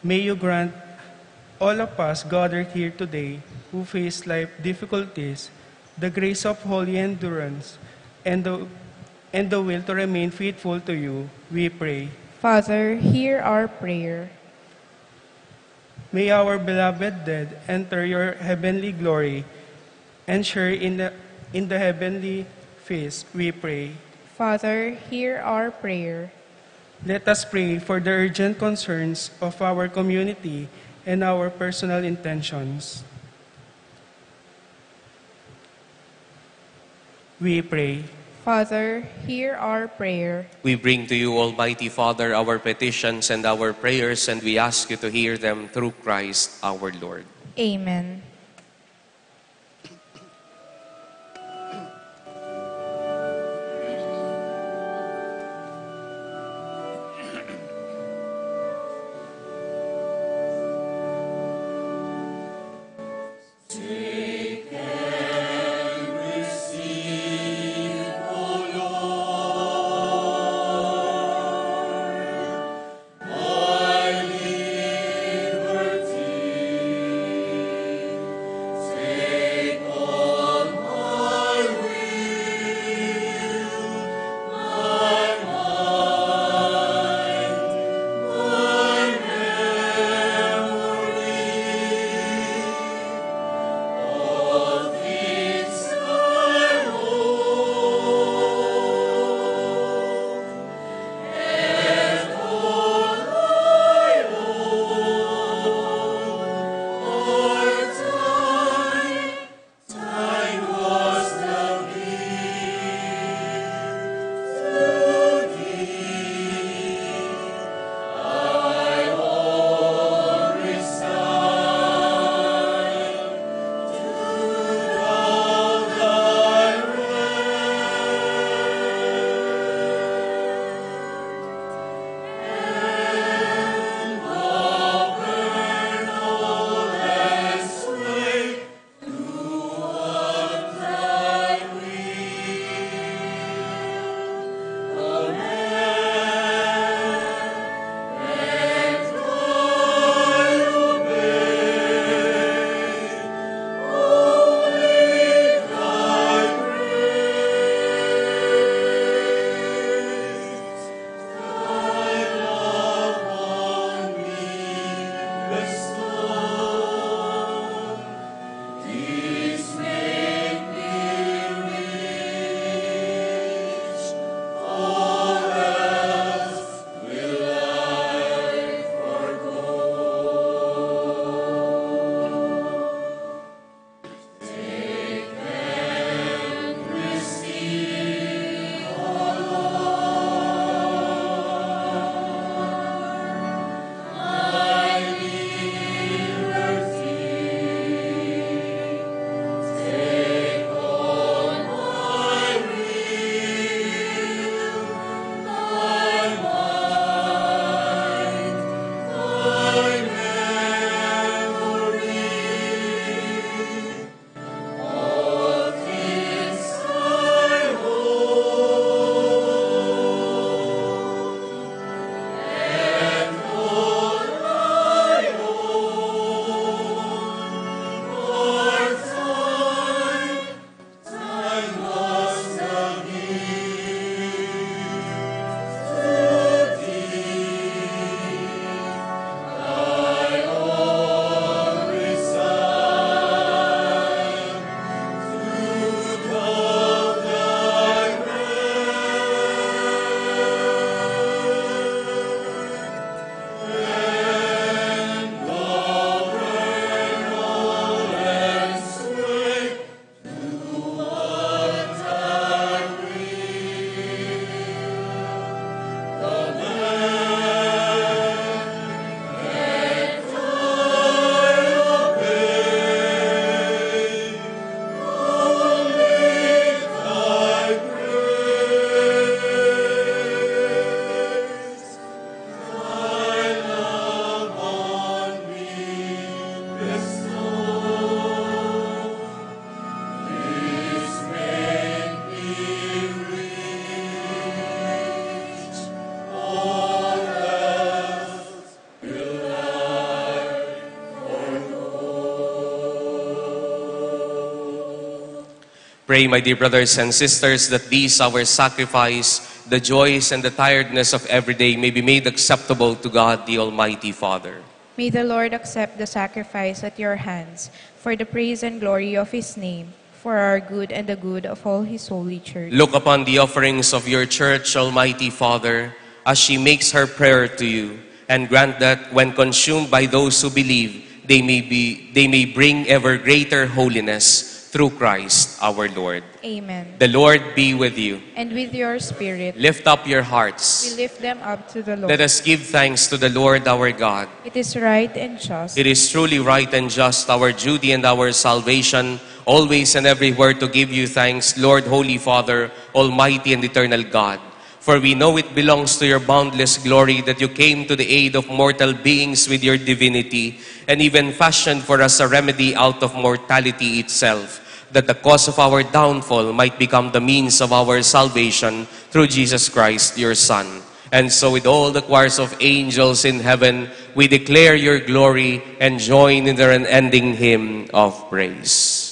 May you grant all of us gathered here today who face life difficulties the grace of holy endurance and the will to remain faithful to you. We pray. Father, hear our prayer. May our beloved dead enter your heavenly glory and share in the heavenly feast. We pray. Father, hear our prayer. Let us pray for the urgent concerns of our community and our personal intentions. We pray. Father, hear our prayer. We bring to you, Almighty Father, our petitions and our prayers, and we ask you to hear them through Christ our Lord. Amen. Pray, my dear brothers and sisters, that these our sacrifice, the joys and the tiredness of every day may be made acceptable to God, the Almighty Father. May the Lord accept the sacrifice at your hands for the praise and glory of his name, for our good and the good of all his holy church. Look upon the offerings of your church, Almighty Father, as she makes her prayer to you, and grant that when consumed by those who believe, they may bring ever greater holiness through Christ our Lord. Amen. The Lord be with you. And with your spirit, Lift up your we hearts. lift them up to the Lord. Let us give thanks to the Lord our God. It is right and just. It is truly right and just, our duty and our salvation, always and everywhere to give you thanks, Lord, Holy Father, Almighty and eternal God. For we know it belongs to your boundless glory that you came to the aid of mortal beings with your divinity, and even fashioned for us a remedy out of mortality itself, that the cause of our downfall might become the means of our salvation through Jesus Christ, your Son. And so with all the choirs of angels in heaven, we declare your glory and join in their unending hymn of praise.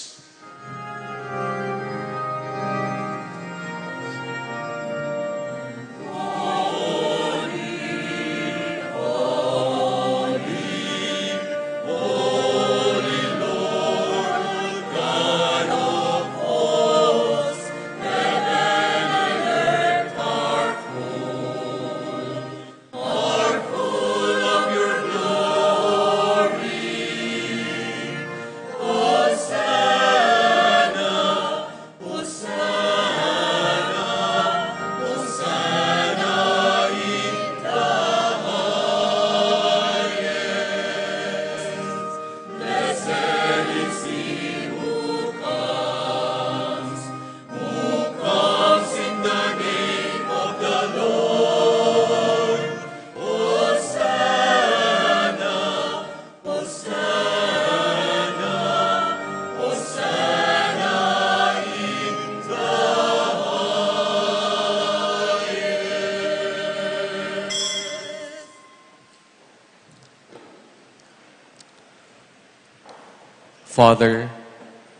Father,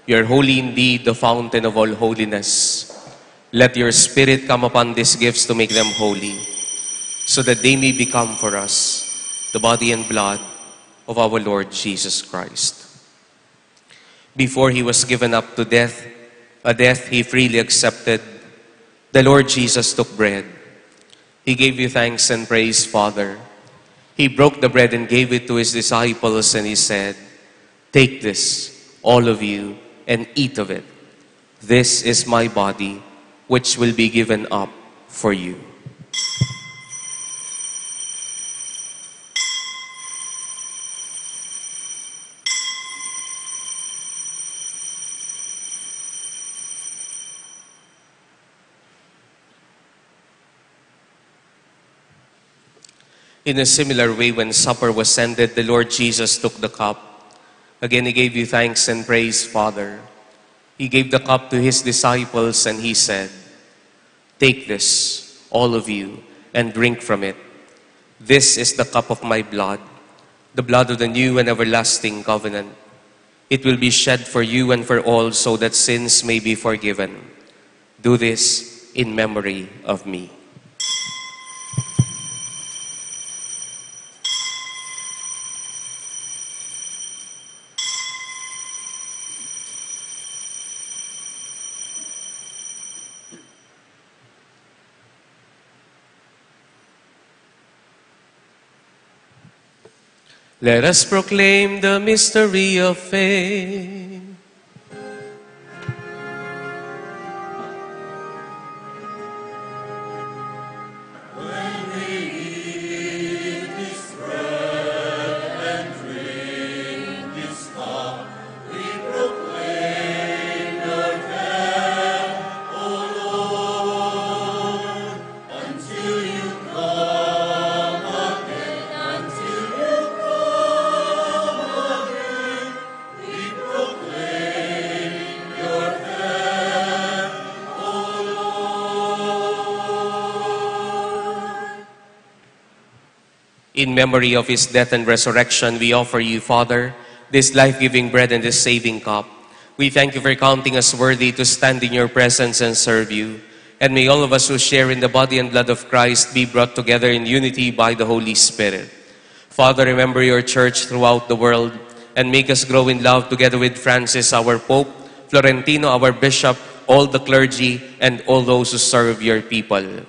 you are holy indeed, the fountain of all holiness. Let your Spirit come upon these gifts to make them holy, so that they may become for us the body and blood of our Lord Jesus Christ. Before he was given up to death, a death he freely accepted, the Lord Jesus took bread. He gave you thanks and praise, Father. He broke the bread and gave it to his disciples, and he said, "Take this, all of you, and eat of it. This is my body, which will be given up for you." In a similar way, when supper was ended, the Lord Jesus took the cup. Again, he gave you thanks and praise, Father. He gave the cup to his disciples, and he said, "Take this, all of you, and drink from it. This is the cup of my blood, the blood of the new and everlasting covenant. It will be shed for you and for all, so that sins may be forgiven. Do this in memory of me." Let us proclaim the mystery of faith. In memory of his death and resurrection, we offer you, Father, this life-giving bread and this saving cup. We thank you for counting us worthy to stand in your presence and serve you. And may all of us who share in the body and blood of Christ be brought together in unity by the Holy Spirit. Father, remember your church throughout the world and make us grow in love together with Francis, our Pope, Florentino, our Bishop, all the clergy, and all those who serve your people.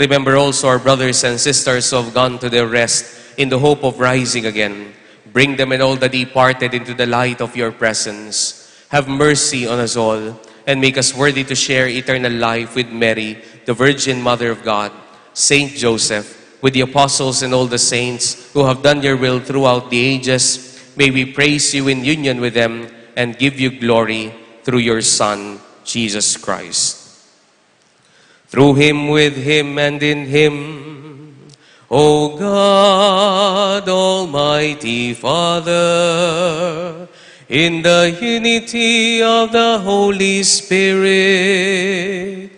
Remember also our brothers and sisters who have gone to their rest in the hope of rising again. Bring them and all the departed into the light of your presence. Have mercy on us all, and make us worthy to share eternal life with Mary, the Virgin Mother of God, Saint Joseph, with the apostles and all the saints who have done your will throughout the ages. May we praise you in union with them and give you glory through your Son, Jesus Christ. Through him, with him, and in him, O God, Almighty Father, in the unity of the Holy Spirit,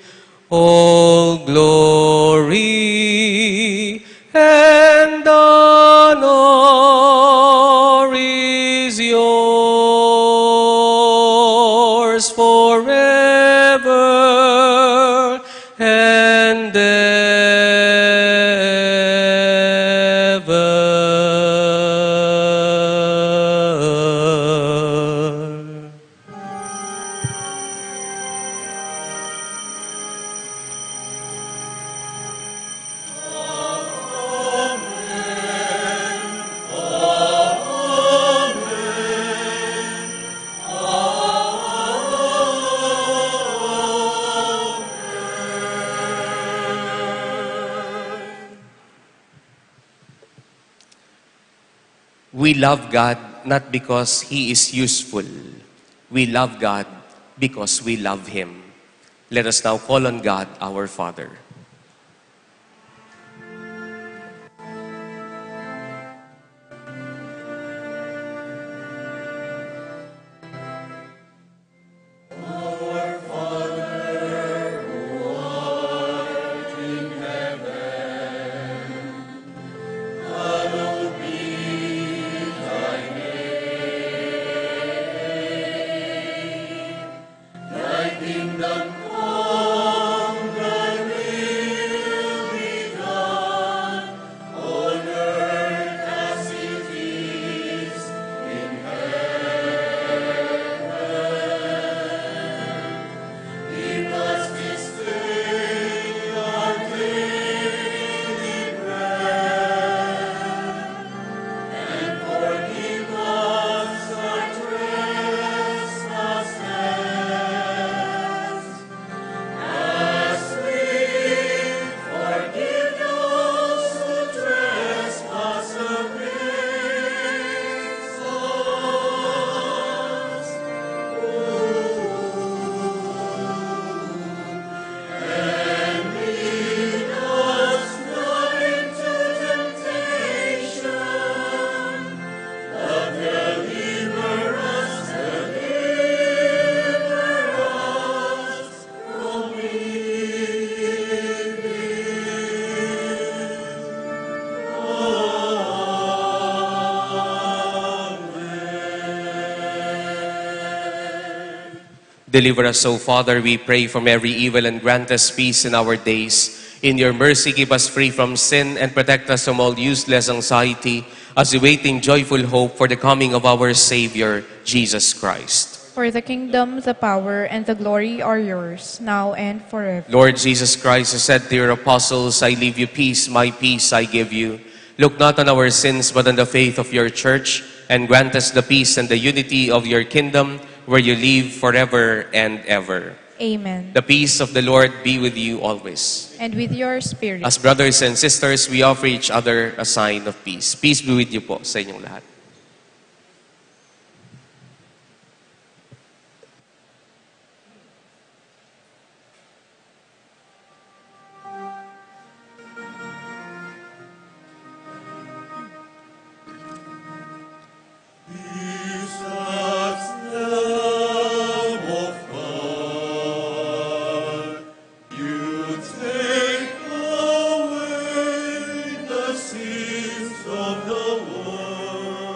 all glory and honor is yours forever and ever. We love God not because He is useful. We love God because we love Him. Let us now call on God, our Father. Deliver us, O Father, we pray, from every evil, and grant us peace in our days. In your mercy, keep us free from sin and protect us from all useless anxiety as we wait in joyful hope for the coming of our Savior, Jesus Christ. For the kingdom, the power, and the glory are yours, now and forever. Lord Jesus Christ, who said to your apostles, I leave you peace, my peace I give you. Look not on our sins, but on the faith of your church, and grant us the peace and the unity of your kingdom, where you live forever and ever. Amen. The peace of the Lord be with you always. And with your spirit. As brothers and sisters, we offer each other a sign of peace. Peace be with you po sa inyong lahat. Sins of the world.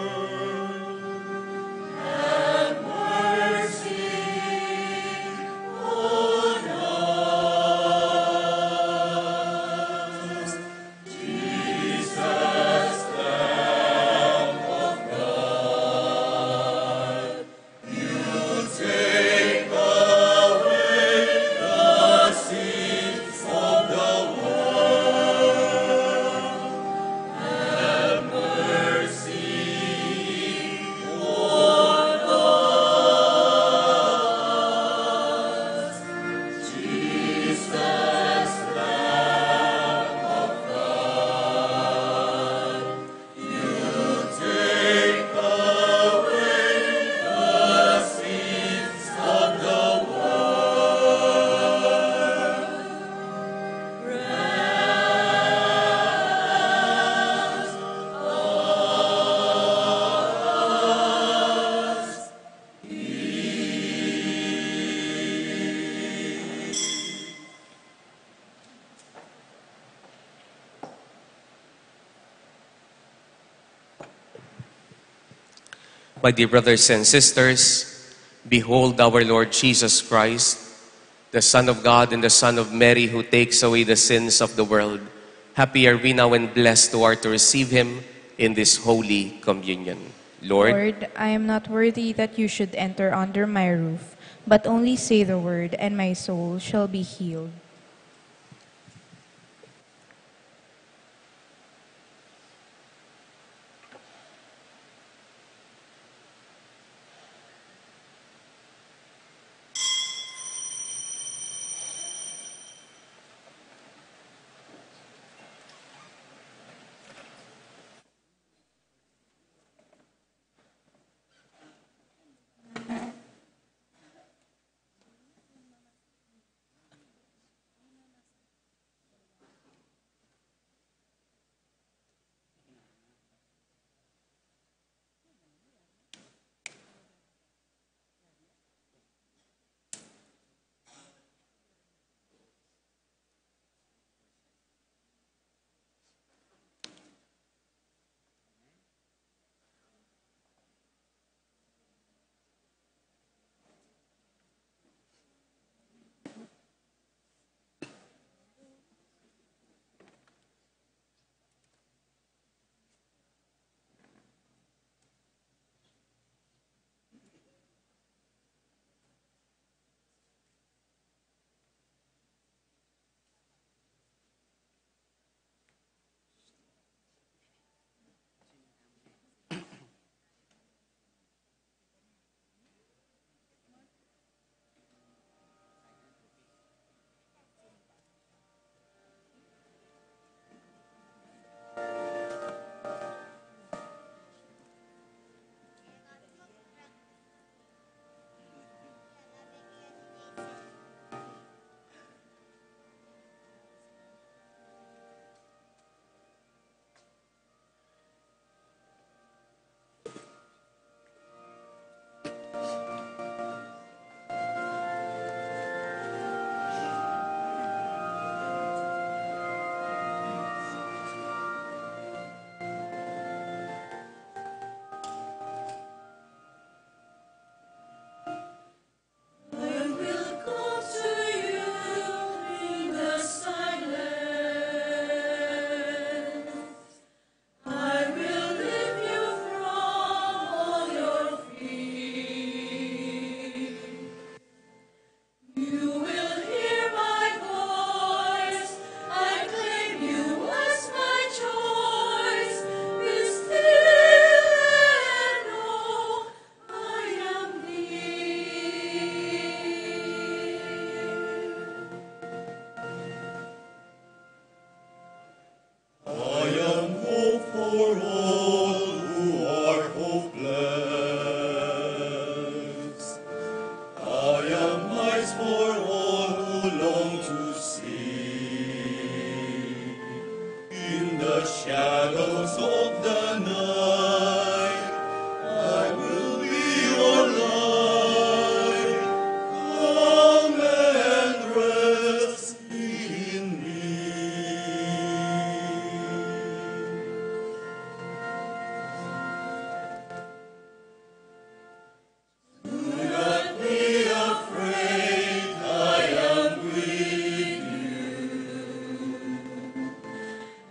My dear brothers and sisters, behold our Lord Jesus Christ, the Son of God and the Son of Mary, who takes away the sins of the world. Happy are we now and blessed who are to receive him in this holy communion. Lord, I am not worthy that you should enter under my roof, but only say the word, and my soul shall be healed.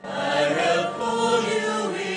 I have called you in.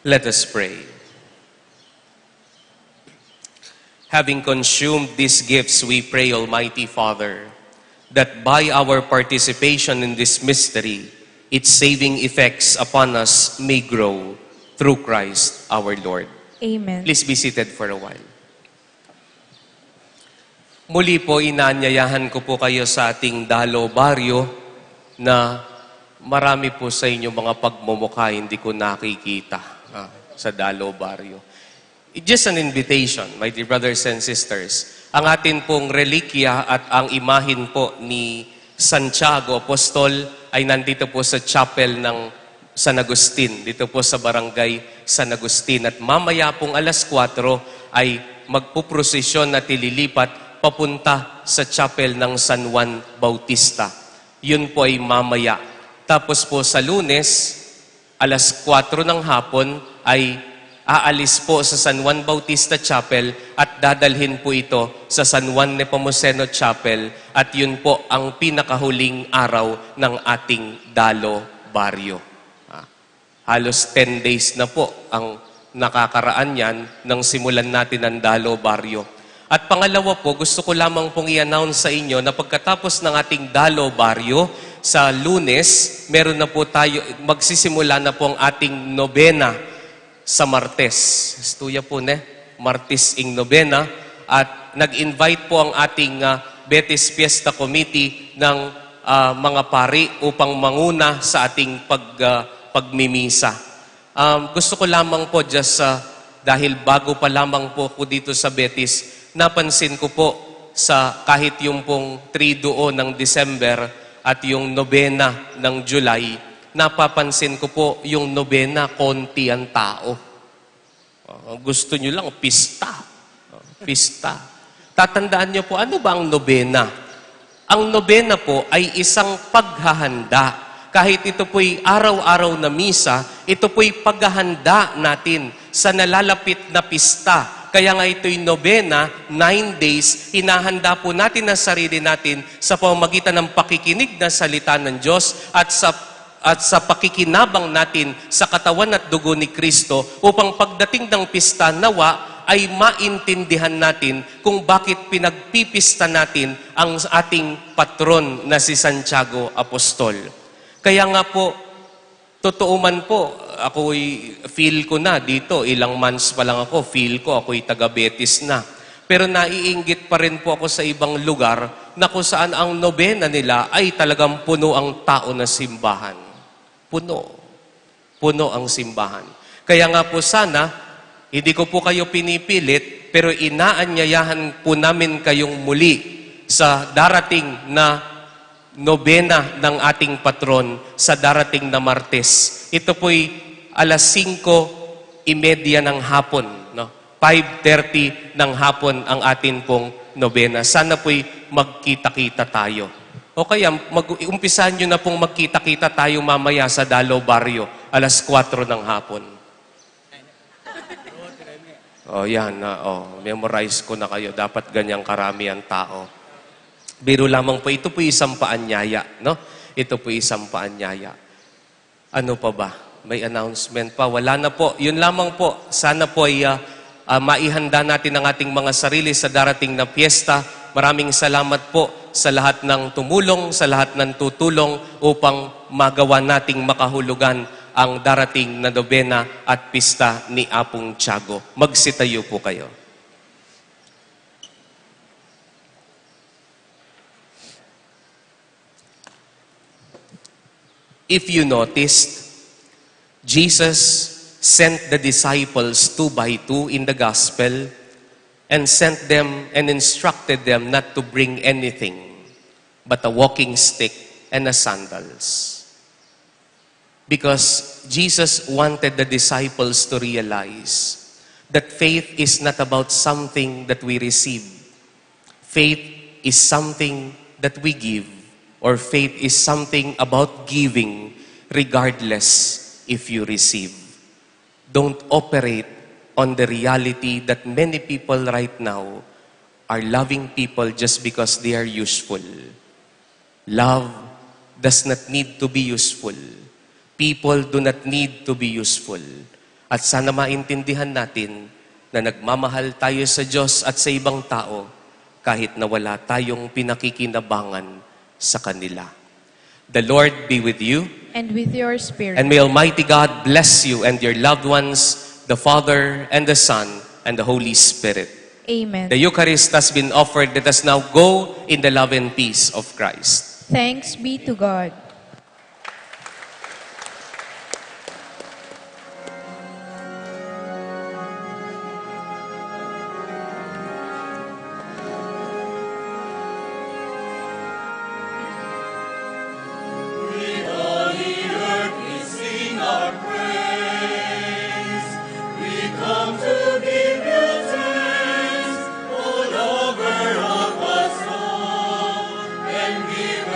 Let us pray. Having consumed these gifts, we pray, Almighty Father, that by our participation in this mystery, its saving effects upon us may grow through Christ our Lord. Amen. Please be seated for a while. Muli po, inaanyayahan ko po kayo sa ating Dalo Barrio na marami po sa inyo mga pagmumukha hindi ko nakikita sa Dalo Barrio. It's just an invitation, my dear brothers and sisters. Ang atin pong relikya at ang imahin po ni Santiago Apostol ay nandito po sa chapel ng San Agustin, dito po sa barangay San Agustin. At mamaya pong alas 4 ay magpuprosesyon at ililipat papunta sa chapel ng San Juan Bautista. Yun po ay mamaya. Tapos po sa Lunes, alas 4 ng hapon ay aalis po sa San Juan Bautista Chapel at dadalhin po ito sa San Juan Nepomuceno Chapel at yun po ang pinakahuling araw ng ating Dalo Barrio. Halos 10 days na po ang nakakaraan yan nang simulan natin ang Dalo Barrio. At pangalawa po, gusto ko lamang pong i-announce sa inyo na pagkatapos ng ating Dalo Barrio, sa Lunes, meron na po tayo, magsisimula na po ang ating nobena sa Martes. Estuya po Martes ing nobena. At nag-invite po ang ating Betis Fiesta Committee ng mga pari upang manguna sa ating pagmimisa. Gusto ko lamang po dahil bago pa lamang po ako dito sa Betis, napansin ko po sa kahit yung pong triduo ng December at yung nobena ng July, napapansin ko po yung nobena, konti ang tao. Gusto nyo lang, pista. Pista. Tatandaan nyo po, ano ba ang nobena? Ang nobena po ay isang paghahanda. Kahit ito po'y araw-araw na misa, ito po'y paghahanda natin sa nalalapit na pista. Kaya nga ito'y nobena, 9 days, hinahanda po natin ang sarili natin sa pamamagitan ng pakikinig na salita ng Diyos at sa pakikinabang natin sa katawan at dugo ni Kristo upang pagdating ng pista nawa ay maintindihan natin kung bakit pinagpipista natin ang ating patron na si Santiago Apostol. Kaya nga po, totoo man po, ako'y feel ko na dito, ilang months pa lang ako, feel ko ako'y taga-Betis na. Pero naiinggit pa rin po ako sa ibang lugar na kung saan ang nobena nila ay talagang puno ang tao na simbahan. Puno. Puno ang simbahan. Kaya nga po sana, hindi ko po kayo pinipilit, pero inaanyayahan po namin kayong muli sa darating na nobena ng ating patron sa darating na Martes. Ito po'y alas 5:30 ng hapon. 5:30 ng hapon ang atin pong nobena. Sana po'y magkita-kita tayo. O kaya, umpisahan nyo na pong magkita-kita tayo mamaya sa Dalo Barrio, alas 4 ng hapon. Yan. Memorize ko na kayo. Dapat ganyang karami ang tao. Biro lamang po, ito po isang paanyaya, no? Ito po isang paanyaya. Ano pa ba? May announcement pa? Wala na po. Yun lamang po. Sana po ay maihanda natin ang ating mga sarili sa darating na piyesta. Maraming salamat po sa lahat ng tumulong, sa lahat ng tutulong upang magawa nating makahulugan ang darating na nobena at pista ni Apong Tiago. Magsitayo po kayo. If you noticed, Jesus sent the disciples 2 by 2 in the gospel and sent them and instructed them not to bring anything but a walking stick and a sandals. Because Jesus wanted the disciples to realize that faith is not about something that we receive. Faith is something that we give. Or faith is something about giving regardless if you receive. Don't operate on the reality that many people right now are loving people just because they are useful. Love does not need to be useful. People do not need to be useful. At sana maintindihan natin na nagmamahal tayo sa Diyos at sa ibang tao kahit na wala tayong pinakikinabangan sa kanila. The Lord be with you. And with your spirit. And may Almighty God bless you and your loved ones, the Father and the Son and the Holy Spirit. Amen. The Eucharist has been offered. Let us now go in the love and peace of Christ. Thanks be to God. Give